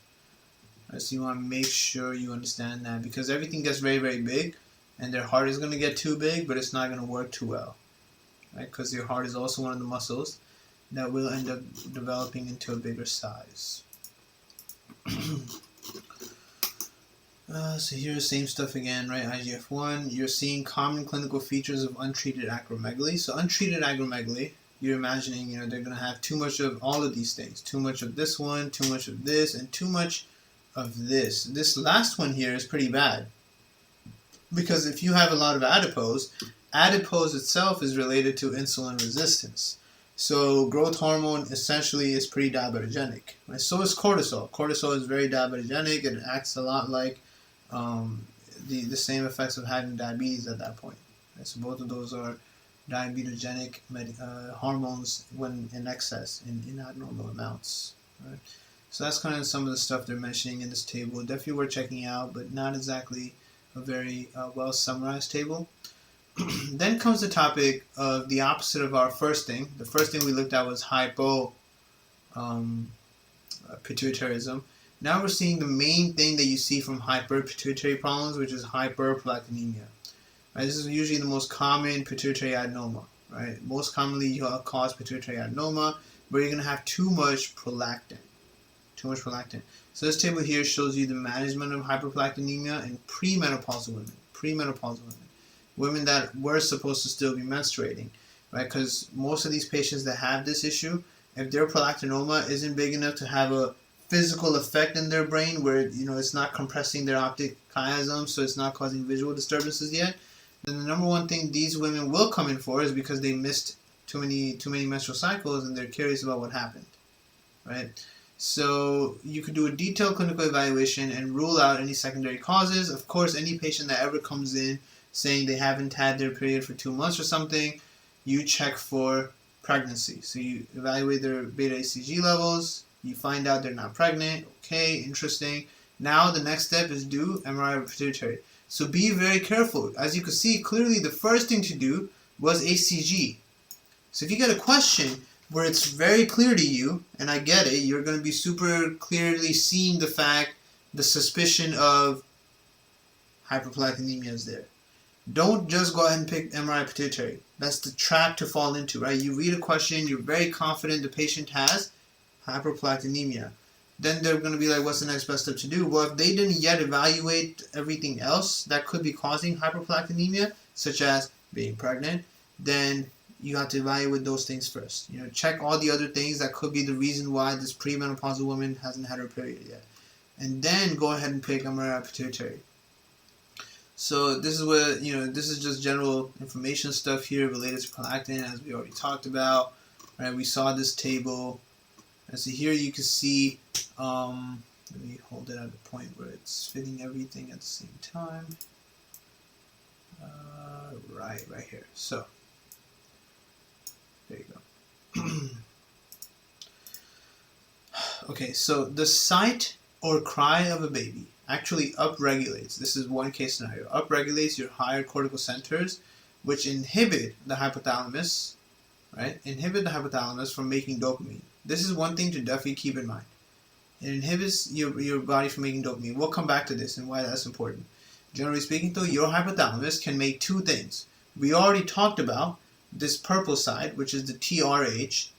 Right, so you want to make sure you understand that, because everything gets very, very big, and their heart is going to get too big, but it's not going to work too well. Right, because your heart is also one of the muscles that will end up developing into a bigger size. So here's the same stuff again, right? IGF-1. You're seeing common clinical features of untreated acromegaly. So untreated acromegaly, you're imagining, they're going to have too much of all of these things. Too much of this one, too much of this, and too much of this. This last one here is pretty bad, because if you have a lot of adipose itself is related to insulin resistance. So growth hormone essentially is pretty diabetogenic. Right? So is cortisol. Cortisol is very diabetogenic. It acts a lot like the same effects of having diabetes at that point. Right? So both of those are diabetogenic hormones when in excess, in abnormal amounts. Right? So that's kind of some of the stuff they're mentioning in this table. Definitely worth checking out, but not exactly a very well summarized table. Then comes the topic of the opposite of our first thing. The first thing we looked at was hypopituitarism. Now we're seeing the main thing that you see from hyperpituitary problems, which is hyperprolactinemia. Right? This is usually the most common pituitary adenoma. Right? Most commonly you cause pituitary adenoma, where you're going to have too much prolactin. So this table here shows you the management of hyperprolactinemia in premenopausal women. Women that were supposed to still be menstruating, right? Because most of these patients that have this issue, if their prolactinoma isn't big enough to have a physical effect in their brain, where it's not compressing their optic chiasm, so it's not causing visual disturbances yet, then the number one thing these women will come in for is because they missed too many menstrual cycles, and they're curious about what happened, right? So you could do a detailed clinical evaluation and rule out any secondary causes. Of course, any patient that ever comes in saying they haven't had their period for 2 months or something, you check for pregnancy. So you evaluate their beta-HCG levels, you find out they're not pregnant. Okay, interesting. Now the next step is do MRI of pituitary. So be very careful. As you can see, clearly the first thing to do was HCG. So if you get a question where it's very clear to you, and I get it, you're going to be super clearly seeing the suspicion of hyperprolactinemia is there. Don't just go ahead and pick MRI pituitary. That's the trap to fall into, right? You read a question, you're very confident the patient has hyperprolactinemia. Then they're going to be like, what's the next best step to do? Well, if they didn't yet evaluate everything else that could be causing hyperprolactinemia, such as being pregnant, then you have to evaluate those things first. Check all the other things that could be the reason why this premenopausal woman hasn't had her period yet. And then go ahead and pick MRI pituitary. So this is where, this is just general information stuff here related to prolactin, as we already talked about. Right? We saw this table. And so here you can see, let me hold it at a point where it's fitting everything at the same time. Right here. So, there you go. Okay, so the sight or cry of a baby actually upregulates. This is one case scenario. Upregulates your higher cortical centers, which inhibit the hypothalamus, right? Inhibit the hypothalamus from making dopamine. This is one thing to definitely keep in mind. It inhibits your body from making dopamine. We'll come back to this and why that's important. Generally speaking, though, your hypothalamus can make two things. We already talked about this purple side, which is the TRH,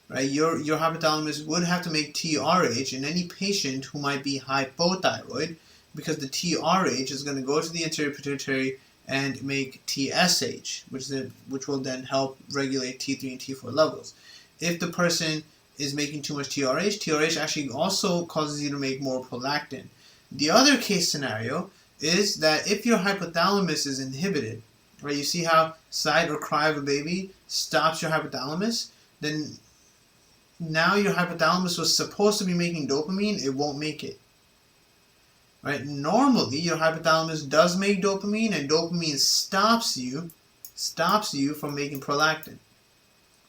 right? Your hypothalamus would have to make TRH in any patient who might be hypothyroid, because the TRH is going to go to the anterior pituitary and make TSH, which will then help regulate T3 and T4 levels. If the person is making too much TRH actually also causes you to make more prolactin. The other case scenario is that if your hypothalamus is inhibited, right? You see how sigh or cry of a baby stops your hypothalamus? Then now your hypothalamus was supposed to be making dopamine, it won't make it. Right? Normally, your hypothalamus does make dopamine, and dopamine stops you from making prolactin.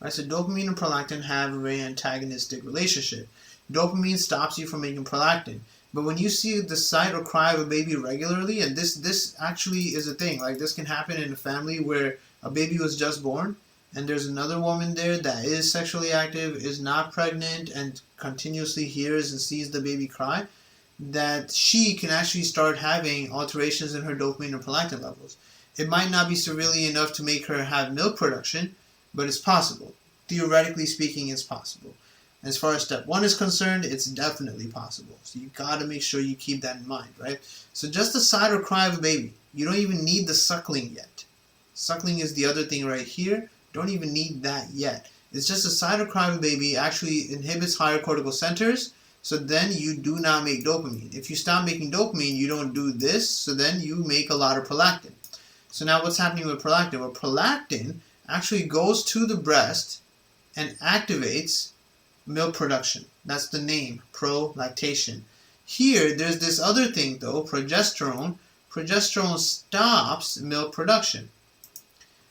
Right? So dopamine and prolactin have a very antagonistic relationship. Dopamine stops you from making prolactin. But when you see the sight or cry of a baby regularly, and this actually is a thing, like this can happen in a family where a baby was just born, and there's another woman there that is sexually active, is not pregnant, and continuously hears and sees the baby cry, that she can actually start having alterations in her dopamine and prolactin levels. It might not be severely enough to make her have milk production, but it's possible. Theoretically speaking, it's possible. As far as step 1 is concerned, it's definitely possible. So you got to make sure you keep that in mind, right? So just the sigh or cry of a baby. You don't even need the suckling yet. Suckling is the other thing right here. Don't even need that yet. It's just a sigh or cry of a baby actually inhibits higher cortical centers, so then you do not make dopamine. If you stop making dopamine, you don't do this, so then you make a lot of prolactin. So now what's happening with prolactin? Well, prolactin actually goes to the breast and activates milk production. That's the name, prolactation. Here, there's this other thing though, progesterone. Progesterone stops milk production.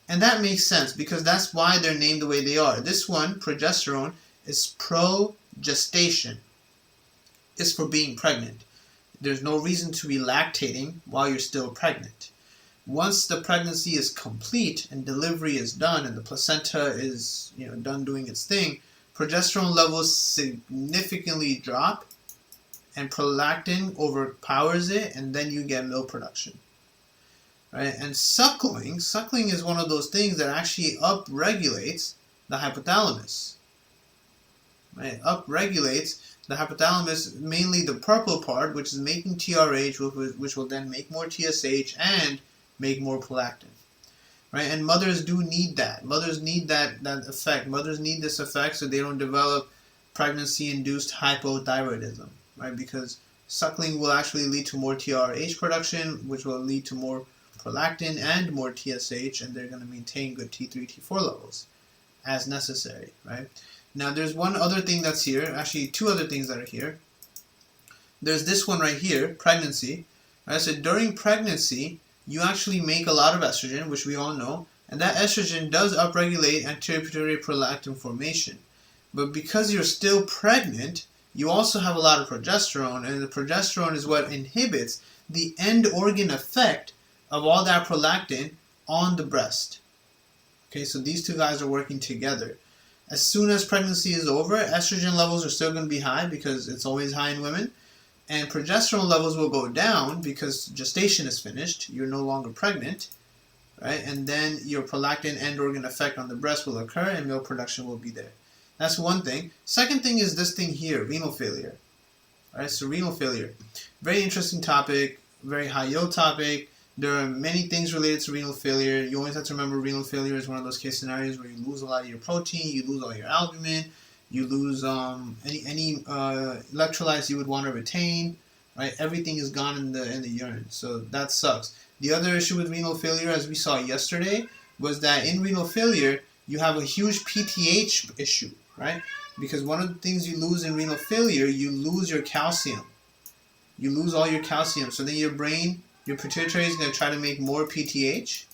And that makes sense because that's why they're named the way they are. This one, progesterone, is progestation. It's for being pregnant. There's no reason to be lactating while you're still pregnant. Once the pregnancy is complete and delivery is done and the placenta is done doing its thing, progesterone levels significantly drop and prolactin overpowers it, and then you get milk production. Right? And suckling is one of those things that actually upregulates the hypothalamus. Right? Upregulates the hypothalamus, mainly the purple part, which is making TRH, which will then make more TSH and make more prolactin. Right? And mothers do need that. Mothers need that effect. Mothers need this effect so they don't develop pregnancy-induced hypothyroidism. Right? Because suckling will actually lead to more TRH production, which will lead to more prolactin and more TSH, and they're going to maintain good T3, T4 levels as necessary. Right? Now, there's one other thing that's here. Actually, two other things that are here. There's this one right here, pregnancy. Right? So during pregnancy, you actually make a lot of estrogen, which we all know, and that estrogen does upregulate anterior pituitary prolactin formation. But because you're still pregnant, you also have a lot of progesterone, and the progesterone is what inhibits the end organ effect of all that prolactin on the breast. Okay, so these two guys are working together. As soon as pregnancy is over, estrogen levels are still going to be high because it's always high in women. And progesterone levels will go down because gestation is finished. You're no longer pregnant. Right? And then your prolactin end organ effect on the breast will occur and milk production will be there. That's one thing. Second thing is this thing here, renal failure. All right, so renal failure. Very interesting topic, very high yield topic. There are many things related to renal failure. You always have to remember renal failure is one of those case scenarios where you lose a lot of your protein, you lose all your albumin, you lose any electrolytes you would want to retain. Right, everything is gone in the urine, so that sucks. The other issue with renal failure, as we saw yesterday, was that in renal failure you have a huge PTH issue, right? Because one of the things you lose in renal failure, you lose your calcium. You lose all your calcium, so then your brain, your pituitary is going to try to make more PTH.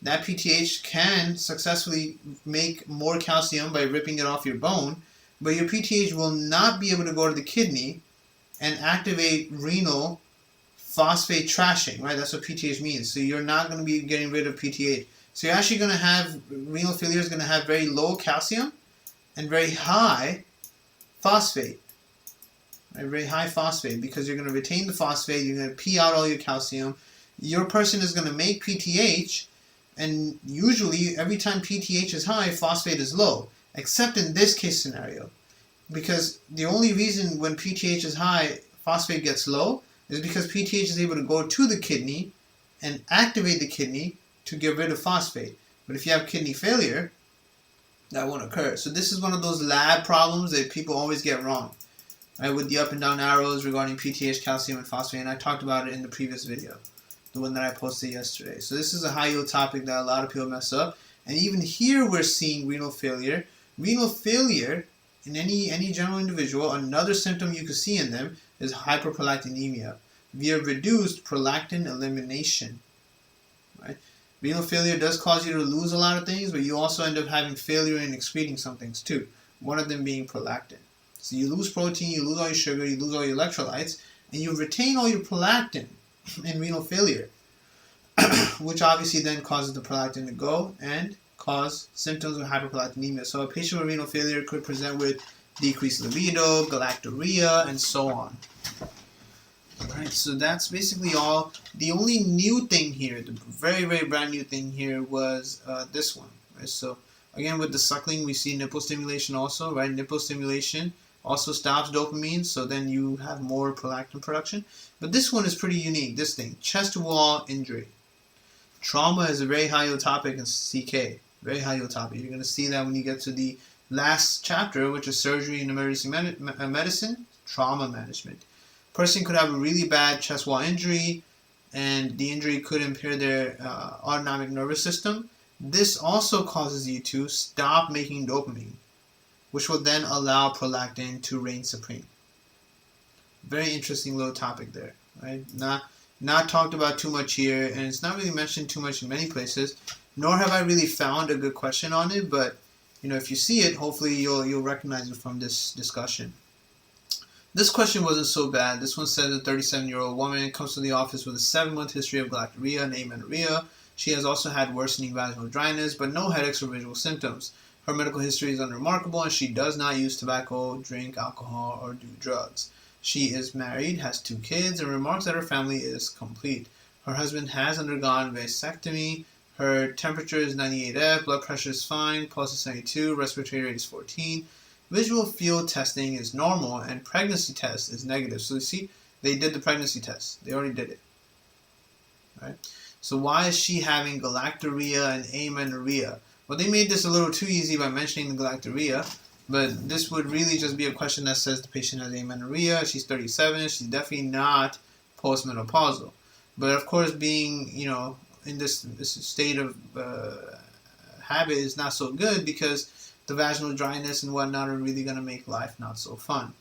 That PTH can successfully make more calcium by ripping it off your bone, but your PTH will not be able to go to the kidney and activate renal phosphate trashing, right? That's what PTH means. So you're not going to be getting rid of PTH. So you're actually going to have, renal failure is going to have very low calcium and very high phosphate. Right? Very high phosphate, because you're going to retain the phosphate, you're going to pee out all your calcium. Your person is going to make PTH, and usually every time PTH is high, phosphate is low, except in this case scenario. Because the only reason when PTH is high, phosphate gets low, is because PTH is able to go to the kidney and activate the kidney to get rid of phosphate. But if you have kidney failure, that won't occur. So this is one of those lab problems that people always get wrong, right, with the up and down arrows regarding PTH, calcium, and phosphate. And I talked about it in the previous video, the one that I posted yesterday. So this is a high yield topic that a lot of people mess up. And even here we're seeing renal failure. Renal failure in any general individual, another symptom you could see in them is hyperprolactinemia via reduced prolactin elimination. Right? Renal failure does cause you to lose a lot of things, but you also end up having failure in excreting some things too. One of them being prolactin. So you lose protein, you lose all your sugar, you lose all your electrolytes, and you retain all your prolactin in renal failure, which obviously then causes the prolactin to go and cause symptoms of hyperprolactinemia. So a patient with renal failure could present with decreased libido, galactorrhea, and so on. Alright, so that's basically all. The only new thing here, the very, very brand new thing here was this one. Right? So again, with the suckling, we see nipple stimulation also, right? Nipple stimulation also stops dopamine, so then you have more prolactin production. But this one is pretty unique, this thing, chest wall injury. Trauma is a very high yield topic in CK, very high yield topic. You're going to see that when you get to the last chapter, which is surgery and emergency medicine, trauma management. Person could have a really bad chest wall injury, and the injury could impair their autonomic nervous system. This also causes you to stop making dopamine, which will then allow prolactin to reign supreme. Very interesting little topic there, right? Not talked about too much here, and it's not really mentioned too much in many places, nor have I really found a good question on it, but if you see it, hopefully you'll recognize it from this discussion. This question wasn't so bad. This one says a 37-year-old woman comes to the office with a 7-month history of galactorrhea and amenorrhea. She has also had worsening vaginal dryness, but no headaches or visual symptoms. Her medical history is unremarkable, and she does not use tobacco, drink alcohol, or do drugs. She is married, has 2 kids, and remarks that her family is complete. Her husband has undergone vasectomy. Her temperature is 98F, blood pressure is fine, pulse is 72, respiratory rate is 14. Visual field testing is normal, and pregnancy test is negative. So you see, they did the pregnancy test. They already did it. Right? So why is she having galactorrhea and amenorrhea? Well, they made this a little too easy by mentioning the galactorrhea, but this would really just be a question that says the patient has amenorrhea, she's 37, she's definitely not postmenopausal. But of course, being, in this state of habit is not so good, because the vaginal dryness and whatnot are really going to make life not so fun.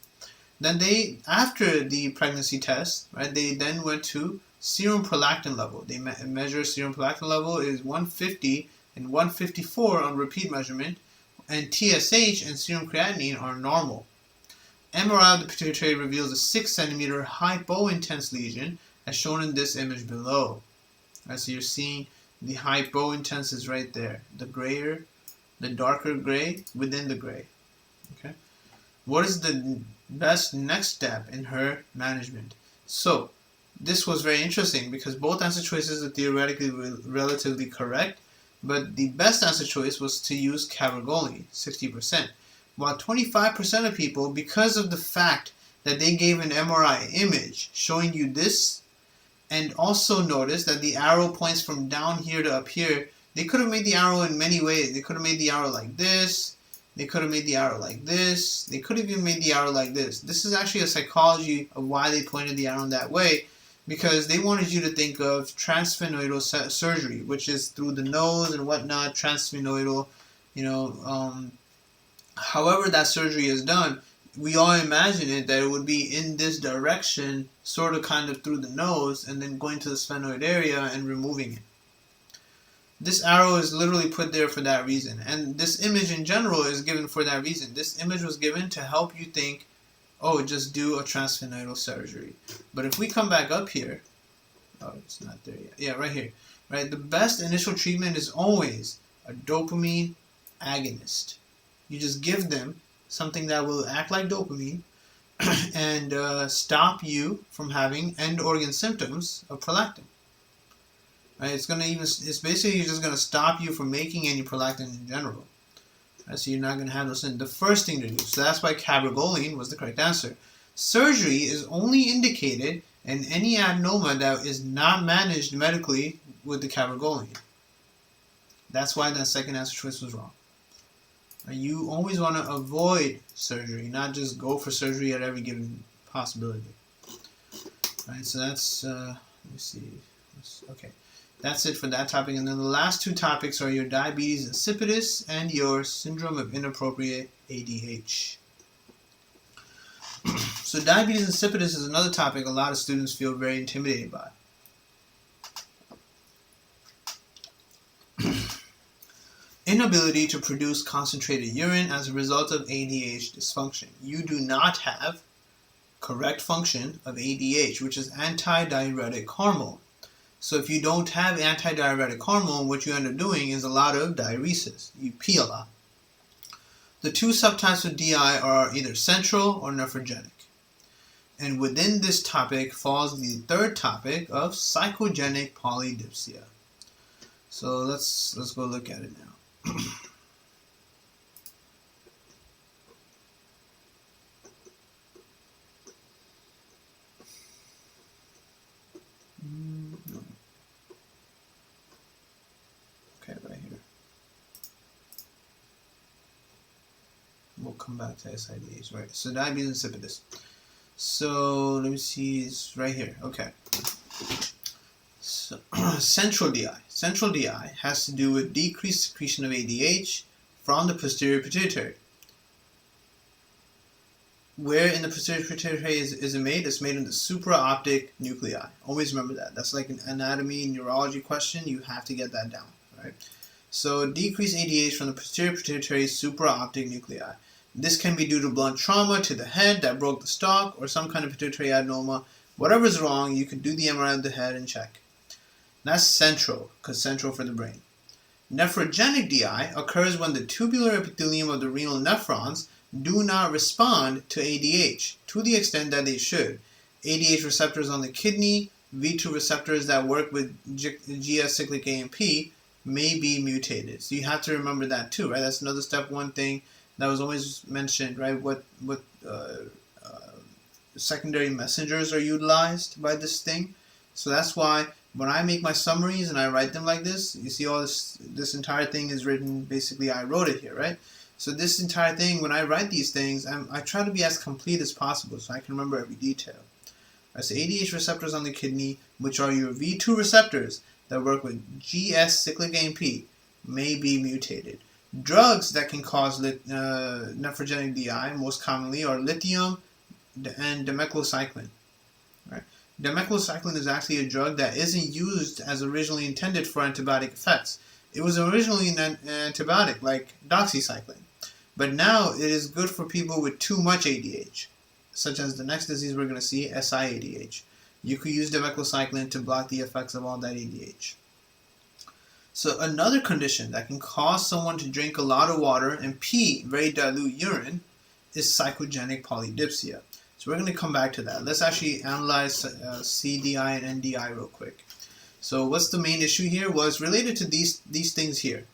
Then after the pregnancy test, right, they then went to serum prolactin level. They measure serum prolactin level is 150 and 154 on repeat measurement, and TSH and serum creatinine are normal. MRI of the pituitary reveals a 6 centimeter hypointense lesion, as shown in this image below. Right, so you're seeing the hypointense is right there, the darker gray within the gray. Okay. What is the best next step in her management? So this was very interesting, because both answer choices are theoretically relatively correct, but the best answer choice was to use cabergoline, 60%. While 25% of people, because of the fact that they gave an MRI image showing you this, and also notice that the arrow points from down here to up here, they could have made the arrow in many ways. They could have made the arrow like this. They could have made the arrow like this. They could have even made the arrow like this. This is actually a psychology of why they pointed the arrow in that way, because they wanted you to think of transsphenoidal surgery, which is through the nose and whatnot, transsphenoidal, however that surgery is done, we all imagine it that it would be in this direction, sort of kind of through the nose, and then going to the sphenoid area and removing it. This arrow is literally put there for that reason, and this image in general is given for that reason. This image was given to help you think oh, just do a transphenyl surgery. But if we come back up here, oh, it's not there yet. Yeah, right here. Right, the best initial treatment is always a dopamine agonist. You just give them something that will act like dopamine and stop you from having end organ symptoms of prolactin. Right, it's basically just gonna stop you from making any prolactin in general. Right, so you're not gonna have those things. The first thing to do. So that's why cabergoline was the correct answer. Surgery is only indicated in any adenoma that is not managed medically with the cabergoline. That's why that second answer choice was wrong. You always want to avoid surgery, not just go for surgery at every given possibility. Right, so that's, let me see. Okay, that's it for that topic. And then the last two topics are your diabetes insipidus and your syndrome of inappropriate ADH. So diabetes insipidus is another topic a lot of students feel very intimidated by. Inability to produce concentrated urine as a result of ADH dysfunction. You do not have correct function of ADH, which is antidiuretic hormone. So if you don't have antidiuretic hormone, what you end up doing is a lot of diuresis. You pee a lot. The two subtypes of DI are either central or nephrogenic. And within this topic falls the third topic of psychogenic polydipsia. So let's go look at it now. Okay, right here. We'll come back to SIDH, right? So diabetes insipidus. So let me see, it's right here. Okay. So, central DI. Central DI has to do with decreased secretion of ADH from the posterior pituitary. Where in the posterior pituitary is it made? It's made in the supraoptic nuclei. Always remember that. That's like an anatomy, neurology question. You have to get that down, right? So decreased ADH from the posterior pituitary supraoptic nuclei. This can be due to blunt trauma to the head that broke the stalk or some kind of pituitary adenoma. Whatever's wrong, you can do the MRI of the head and check. That's central, because central for the brain. Nephrogenic DI occurs when the tubular epithelium of the renal nephrons do not respond to ADH to the extent that they should. ADH receptors on the kidney, V2 receptors that work with GS cyclic AMP may be mutated. So you have to remember that too, right? That's another step one thing that was always mentioned, right? What secondary messengers are utilized by this thing. So that's why when I make my summaries and I write them like this, you see all this entire thing is written, basically I wrote it here, right? So this entire thing, when I write these things, I try to be as complete as possible so I can remember every detail. Right, so ADH receptors on the kidney, which are your V2 receptors that work with GS cyclic AMP, may be mutated. Drugs that can cause nephrogenic DI most commonly are lithium and demeclocycline. Right? Demeclocycline is actually a drug that isn't used as originally intended for antibiotic effects. It was originally an antibiotic like doxycycline, but now it is good for people with too much ADH, such as the next disease we're going to see, SIADH. You could use demeclocycline to block the effects of all that ADH. So another condition that can cause someone to drink a lot of water and pee very dilute urine is psychogenic polydipsia. So we're going to come back to that. Let's actually analyze CDI and NDI real quick. So what's the main issue here? Well, it's related to these things here.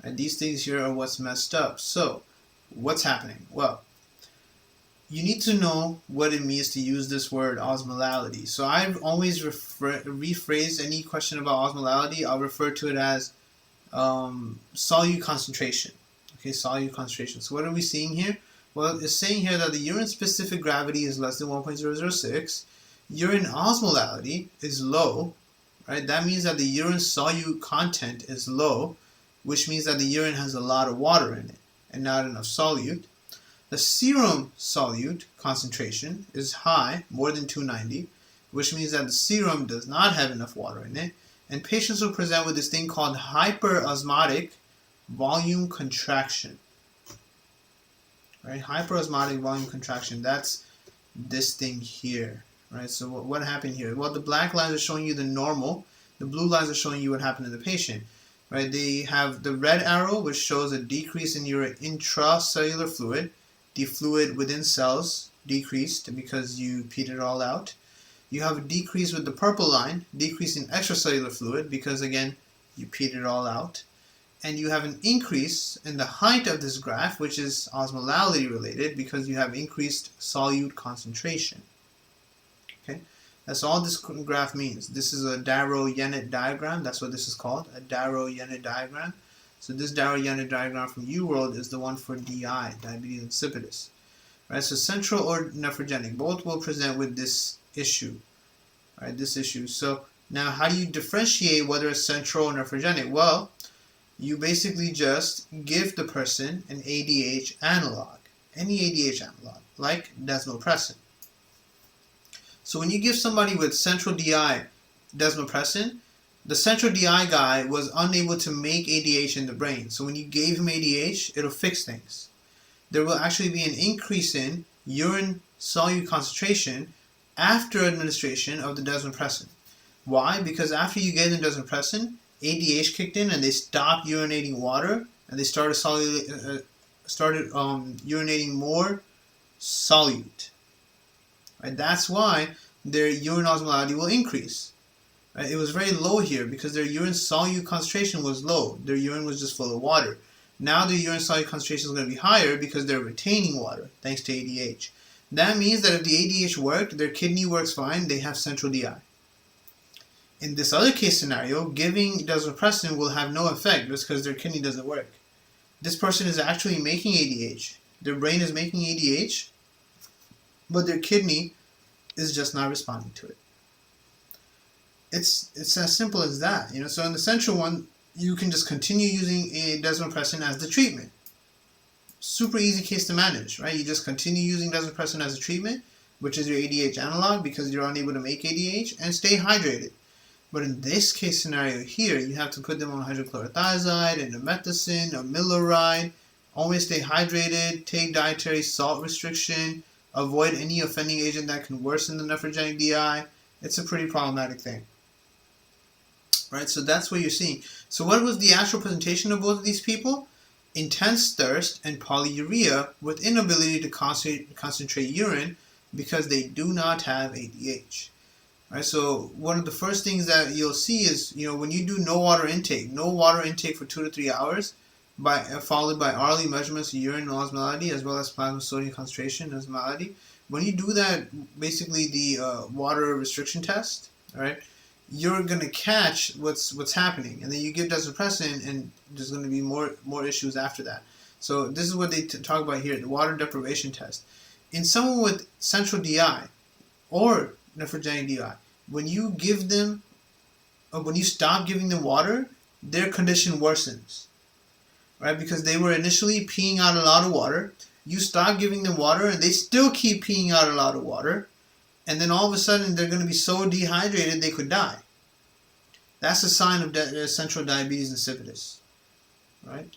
And these things here are what's messed up. So what's happening? Well, you need to know what it means to use this word osmolality. So I've always rephrased any question about osmolality. I'll refer to it as solute concentration. Okay, solute concentration. So what are we seeing here? Well, it's saying here that the urine-specific gravity is less than 1.006. Urine osmolality is low, right? That means that the urine solute content is low, which means that the urine has a lot of water in it and not enough solute. The serum solute concentration is high, more than 290, which means that the serum does not have enough water in it. And patients will present with this thing called hyperosmotic volume contraction. right? Hyperosmotic volume contraction, that's this thing here, right? So what happened here? Well, the black lines are showing you the normal. The blue lines are showing you what happened in the patient, right? They have the red arrow, which shows a decrease in your intracellular fluid. The fluid within cells decreased because you peed it all out. You have a decrease with the purple line, decrease in extracellular fluid because, again, you peed it all out. And you have an increase in the height of this graph, which is osmolality related because you have increased solute concentration. Okay, that's all this graph means. This is a Darrow-Yennett diagram. That's what this is called, a Darrow-Yennett diagram. So this Darrow-Yennett diagram from UWorld is the one for DI, diabetes insipidus. Right, so central or nephrogenic, both will present with this issue. Right, this issue. So now how do you differentiate whether it's central or nephrogenic? Well, you basically just give the person an ADH analog, any ADH analog, like desmopressin. So when you give somebody with central DI desmopressin, the central DI guy was unable to make ADH in the brain. So when you gave him ADH, it'll fix things. There will actually be an increase in urine solute concentration after administration of the desmopressin. Why? Because after you gave them desmopressin, ADH kicked in and they stopped urinating water and they started urinating more solute. Right? That's why their urine osmolality will increase. Right? It was very low here because their urine solute concentration was low. Their urine was just full of water. Now their urine solute concentration is going to be higher because they're retaining water thanks to ADH. That means that if the ADH worked, their kidney works fine, they have central DI. In this other case scenario, giving desmopressin will have no effect just because their kidney doesn't work. This person is actually making ADH. Their brain is making ADH, but their kidney is just not responding to it. It's as simple as that. So in the central one, you can just continue using a desmopressin as the treatment. Super easy case to manage, right? You just continue using desmopressin as a treatment, which is your ADH analog because you're unable to make ADH, and stay hydrated. But in this case scenario here, you have to put them on hydrochlorothiazide, indomethacin, or miloride. Always stay hydrated, take dietary salt restriction, avoid any offending agent that can worsen the nephrogenic DI. It's a pretty problematic thing. Right, so that's what you're seeing. So what was the actual presentation of both of these people? Intense thirst and polyuria with inability to concentrate urine because they do not have ADH. Right, so one of the first things that you'll see is, when you do no water intake for 2 to 3 hours, followed by hourly measurements of urine osmolality as well as plasma sodium concentration and osmolality. When you do that, basically the water restriction test, right, you're going to catch what's happening, and then you give desmopressin, and there's going to be more issues after that. So this is what they talk about here, the water deprivation test. In someone with central DI or nephrogenic DI, when you stop giving them water, their condition worsens, right? Because they were initially peeing out a lot of water. You stop giving them water, and they still keep peeing out a lot of water. And then all of a sudden, they're going to be so dehydrated they could die. That's a sign of central diabetes insipidus, right?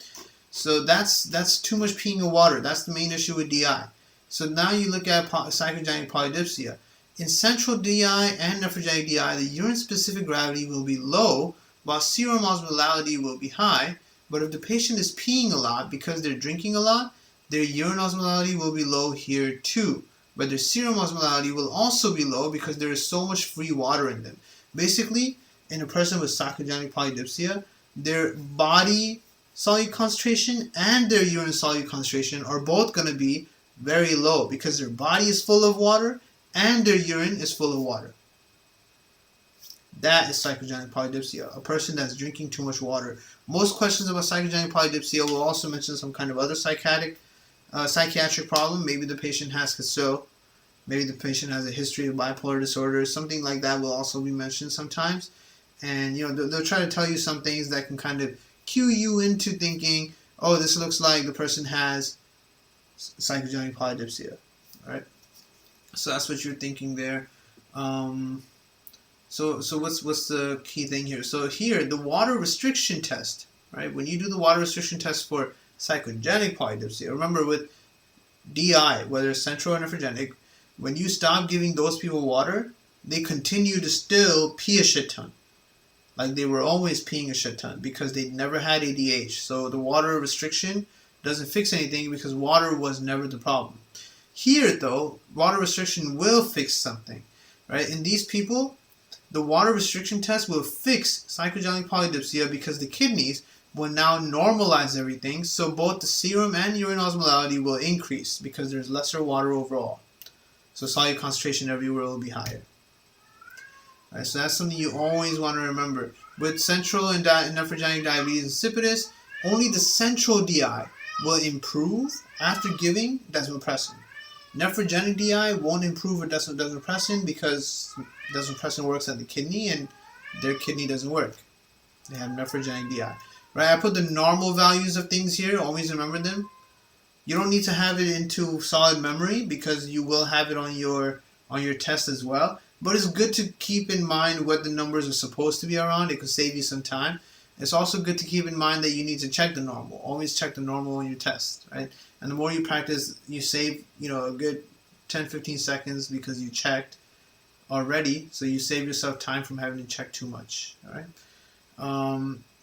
So that's too much peeing of water. That's the main issue with DI. So now you look at psychogenic polydipsia. In central DI and nephrogenic DI, the urine-specific gravity will be low, while serum osmolality will be high. But if the patient is peeing a lot because they're drinking a lot, their urine osmolality will be low here too. But their serum osmolality will also be low because there is so much free water in them. Basically, in a person with psychogenic polydipsia, their body solute concentration and their urine solute concentration are both going to be very low because their body is full of water and their urine is full of water. That is psychogenic polydipsia, a person that's drinking too much water. Most questions about psychogenic polydipsia will also mention some kind of other psychiatric problem. Maybe the patient has CASO. Maybe the patient has a history of bipolar disorder. Something like that will also be mentioned sometimes. And they'll try to tell you some things that can kind of cue you into thinking, oh, this looks like the person has psychogenic polydipsia. All right. So that's what you're thinking there. So what's the key thing here? So here, the water restriction test, right? When you do the water restriction test for psychogenic polydipsia, remember with DI, whether it's central or nephrogenic, when you stop giving those people water, they continue to still pee a shit ton. Like they were always peeing a shit ton because they never had ADH. So the water restriction doesn't fix anything because water was never the problem. Here, though, water restriction will fix something, right? In these people, the water restriction test will fix psychogenic polydipsia because the kidneys will now normalize everything, so both the serum and urine osmolality will increase because there's lesser water overall. So solute concentration everywhere will be higher. All right, so that's something you always want to remember. With central and nephrogenic diabetes insipidus, only the central DI will improve after giving desmopressin. Nephrogenic DI won't improve with desmopressin because desmopressin works at the kidney and their kidney doesn't work. They have nephrogenic DI. Right, I put the normal values of things here. Always remember them. You don't need to have it into solid memory because you will have it on your test as well. But it's good to keep in mind what the numbers are supposed to be around. It could save you some time. It's also good to keep in mind that you need to check the normal. Always check the normal on your test, right? And the more you practice, you save, a good 10-15 seconds because you checked already. So you save yourself time from having to check too much, all right?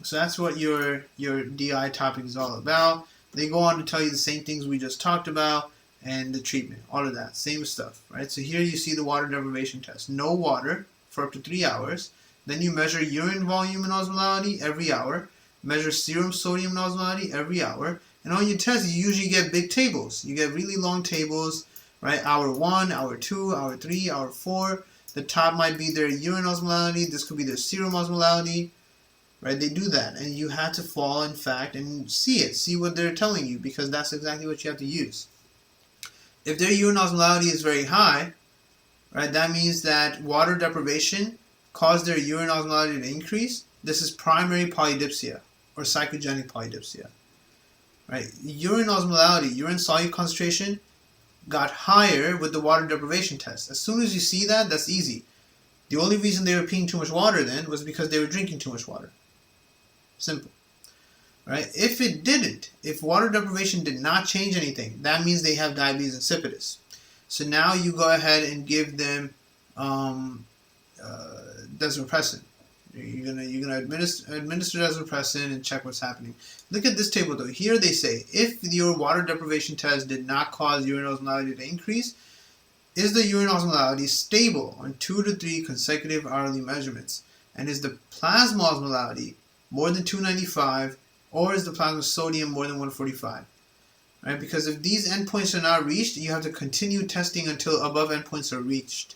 So that's what your DI topic is all about. They go on to tell you the same things we just talked about and the treatment, all of that, same stuff, right? So here you see the water deprivation test. No water for up to 3 hours. Then you measure urine volume and osmolality every hour, measure serum sodium and osmolality every hour, and on your test you usually get big tables. You get really long tables, right? Hour 1, hour 2, hour 3, hour 4. The top might be their urine osmolality. This could be their serum osmolality. Right, they do that, and you have to follow, in fact, and see what they're telling you, because that's exactly what you have to use. If their urine osmolality is very high, right, that means that water deprivation caused their urine osmolality to increase. This is primary polydipsia, or psychogenic polydipsia. Right, urine osmolality, urine solute concentration, got higher with the water deprivation test. As soon as you see that, that's easy. The only reason they were peeing too much water then was because they were drinking too much water. Simple. Right? If it didn't, if water deprivation did not change anything, that means they have diabetes insipidus. So now you go ahead and give them desmopressin. You're gonna administer desmopressin and check what's happening. Look at this table though. Here they say if your water deprivation test did not cause urine osmolality to increase, is the urine osmolality stable on 2 to 3 consecutive hourly measurements, and is the plasma osmolality more than 295, or is the plasma sodium more than 145? Right? Because if these endpoints are not reached, you have to continue testing until above endpoints are reached.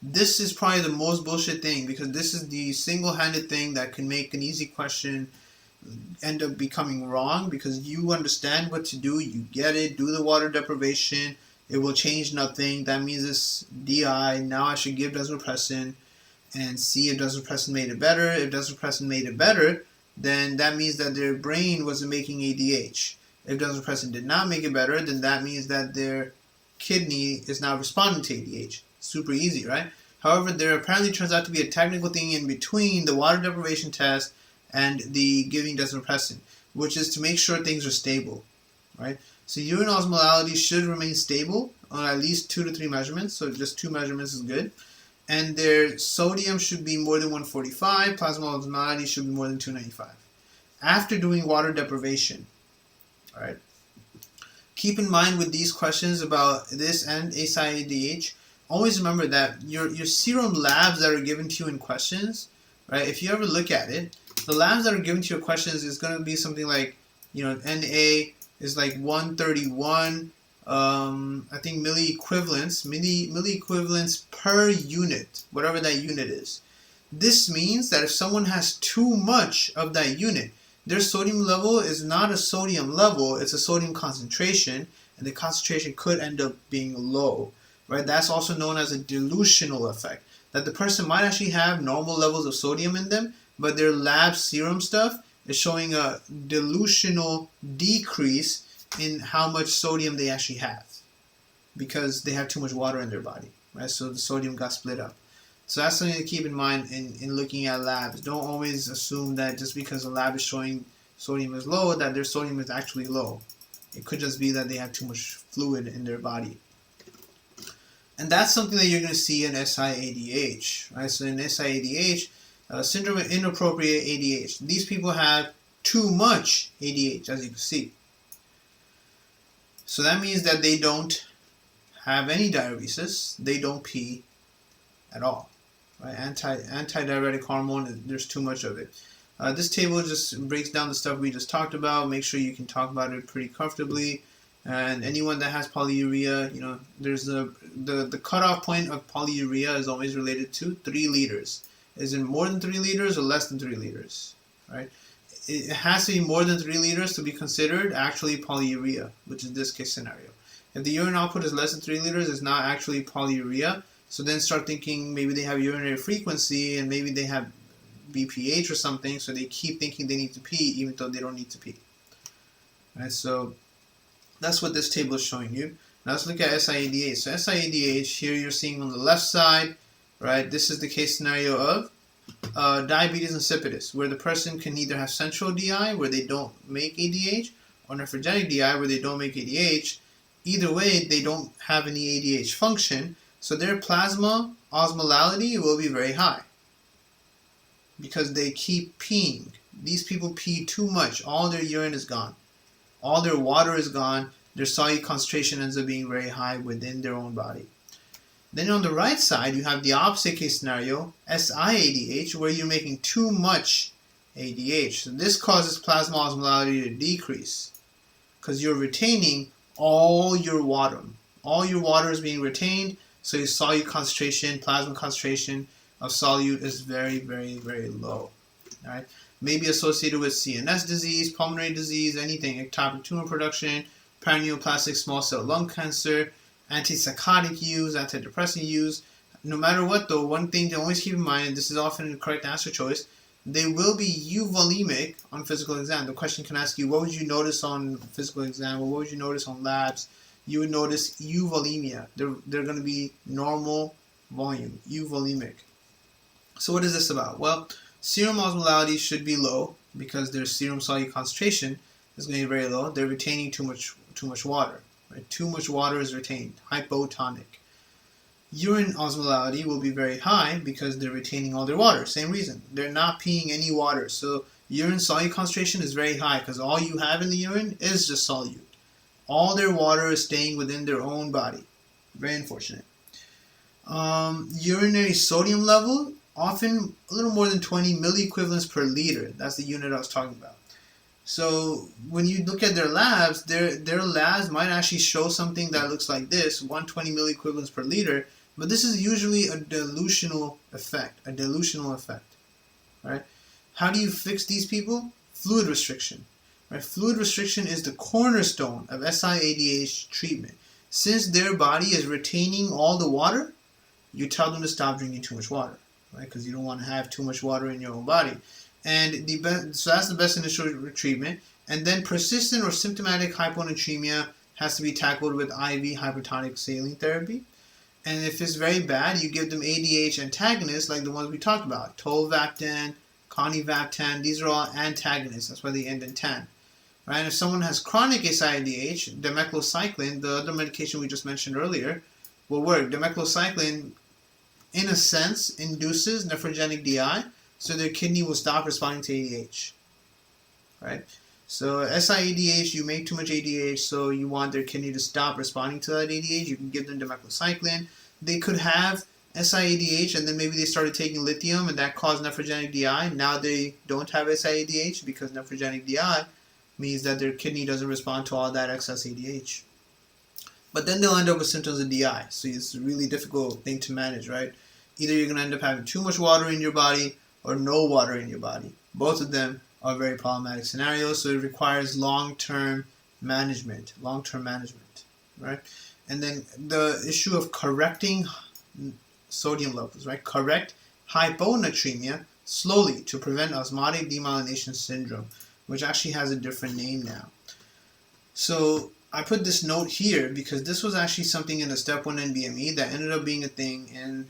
This is probably the most bullshit thing, because this is the single-handed thing that can make an easy question end up becoming wrong, because you understand what to do, you get it, do the water deprivation, it will change nothing, that means it's DI, now I should give desmopressin, and see if desmopressin made it better. If desmopressin made it better, then that means that their brain wasn't making ADH. If desmopressin did not make it better, then that means that their kidney is now responding to ADH. Super easy, right? However, there apparently turns out to be a technical thing in between the water deprivation test and the giving desmopressin, which is to make sure things are stable, right? So urine osmolality should remain stable on at least 2 to 3 measurements, so just 2 measurements is good. And their sodium should be more than 145, plasma osmolality should be more than 295. After doing water deprivation, all right? Keep in mind with these questions about this and ASI-ADH, always remember that your serum labs that are given to you in questions, right? If you ever look at it, the labs that are given to your questions is going to be something like, NA is like 131, I think milliequivalents per unit, whatever that unit is. This means that if someone has too much of that unit, their sodium level is not a sodium level, it's a sodium concentration, and the concentration could end up being low, right? That's also known as a dilutional effect, that the person might actually have normal levels of sodium in them, but their lab serum stuff is showing a dilutional decrease in how much sodium they actually have because they have too much water in their body, right? So the sodium got split up. So that's something to keep in mind in looking at labs. Don't always assume that just because a lab is showing sodium is low, that their sodium is actually low. It could just be that they have too much fluid in their body. And that's something that you're going to see in SIADH, right? So in SIADH, syndrome of inappropriate ADH, these people have too much ADH, as you can see. So that means that they don't have any diuresis, they don't pee at all, right? Antidiuretic hormone, there's too much of it. This table just breaks down the stuff we just talked about. Make sure you can talk about it pretty comfortably. And anyone that has polyuria, you know, there's the cutoff point of polyuria is always related to 3 liters. Is it more than 3 liters or less than 3 liters, right? It has to be more than 3 liters to be considered actually polyuria, which is this case scenario. If the urine output is less than 3 liters, it's not actually polyuria. So then start thinking maybe they have urinary frequency and maybe they have BPH or something, so they keep thinking they need to pee even though they don't need to pee. Right, so that's what this table is showing you. Now let's look at SIADH. So SIADH, here you're seeing on the left side, right, this is the case scenario of diabetes insipidus, where the person can either have central DI, where they don't make ADH, or nephrogenic DI, where they don't make ADH. Either way, they don't have any ADH function, so their plasma osmolality will be very high because they keep peeing. These people pee too much. All their urine is gone. All their water is gone. Their solute concentration ends up being very high within their own body. Then on the right side, you have the opposite case scenario, SIADH, where you're making too much ADH. So this causes plasma osmolality to decrease because you're retaining all your water. All your water is being retained, so your solute concentration, plasma concentration of solute is very, very, very low. All right? Maybe associated with CNS disease, pulmonary disease, anything, ectopic tumor production, paraneoplastic small cell lung cancer, antipsychotic use, antidepressant use. No matter what though, one thing to always keep in mind, and this is often the correct answer choice, they will be euvolemic on physical exam. The question can ask you, what would you notice on physical exam, or what would you notice on labs? You would notice euvolemia. They're going to be normal volume, euvolemic. So what is this about? Well, serum osmolality should be low because their serum solute concentration is going to be very low. They're retaining too much water. Right? Too much water is retained, hypotonic. Urine osmolality will be very high because they're retaining all their water. Same reason. They're not peeing any water. So urine solute concentration is very high because all you have in the urine is just solute. All their water is staying within their own body. Very unfortunate. Urinary sodium level, often a little more than 20 milliequivalents per liter. That's the unit I was talking about. So when you look at their labs, their labs might actually show something that looks like this, 120 milliequivalents per liter, but this is usually a dilutional effect. Right? How do you fix these people? Fluid restriction. Right? Fluid restriction is the cornerstone of SIADH treatment. Since their body is retaining all the water, you tell them to stop drinking too much water, right? Because you don't want to have too much water in your own body. And so that's the best initial treatment. And then persistent or symptomatic hyponatremia has to be tackled with IV hypertonic saline therapy. And if it's very bad, you give them ADH antagonists like the ones we talked about. Tolvaptan, conivaptan, these are all antagonists. That's why they end in tan. Right? And if someone has chronic SIADH, demeclocycline, the other medication we just mentioned earlier, will work. Demeclocycline, in a sense, induces nephrogenic DI, so their kidney will stop responding to ADH. Right? So SIADH, you make too much ADH, so you want their kidney to stop responding to that ADH. You can give them demeclocycline. They could have SIADH, and then maybe they started taking lithium, and that caused nephrogenic DI. Now they don't have SIADH because nephrogenic DI means that their kidney doesn't respond to all that excess ADH. But then they'll end up with symptoms of DI. So it's a really difficult thing to manage, right? Either you're going to end up having too much water in your body or no water in your body. Both of them are very problematic scenarios, so it requires long-term management, right? And then the issue of correcting sodium levels, right? Correct hyponatremia slowly to prevent osmotic demyelination syndrome, which actually has a different name now. So I put this note here because this was actually something in the Step 1 NBME that ended up being a thing in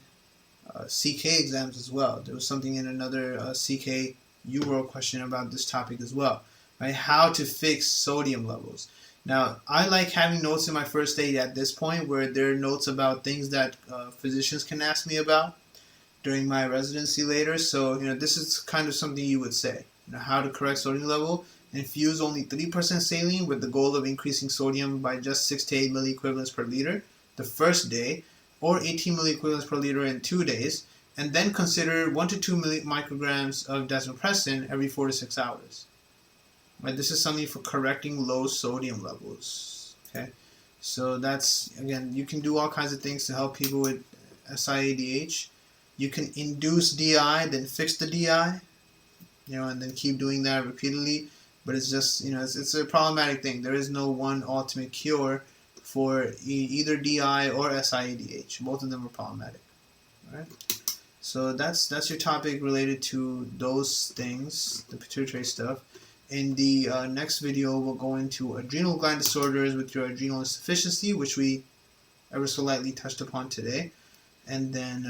CK exams as well. There was something in another CK UWorld question about this topic as well, right? How to fix sodium levels. Now, I like having notes in my first aid at this point where there are notes about things that physicians can ask me about during my residency later. So, this is kind of something you would say. How to correct sodium level. Infuse only 3% saline with the goal of increasing sodium by just 6 to 8 milliequivalents per liter the first day, or 18 milliequivalents per liter in 2 days, and then consider 1 to 2 micrograms of desmopressin every 4 to 6 hours. Right, this is something for correcting low sodium levels. Okay, so that's, again, you can do all kinds of things to help people with SIADH. You can induce DI, then fix the DI, and then keep doing that repeatedly. But it's just, it's a problematic thing. There is no one ultimate cure for either DI or SIADH. Both of them are problematic. All right. So that's your topic related to those things, the pituitary stuff. In the next video, we'll go into adrenal gland disorders with your adrenal insufficiency, which we ever so lightly touched upon today. And then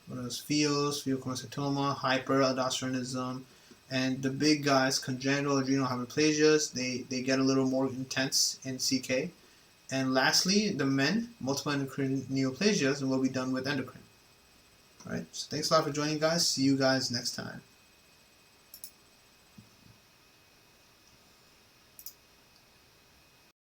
what else? Pheochromocytoma, hyperaldosteronism, and the big guys, congenital adrenal hyperplasias. They get a little more intense in CK. And lastly, the men, multiple endocrine neoplasias, and we'll be done with endocrine. All right. So thanks a lot for joining, guys. See you guys next time.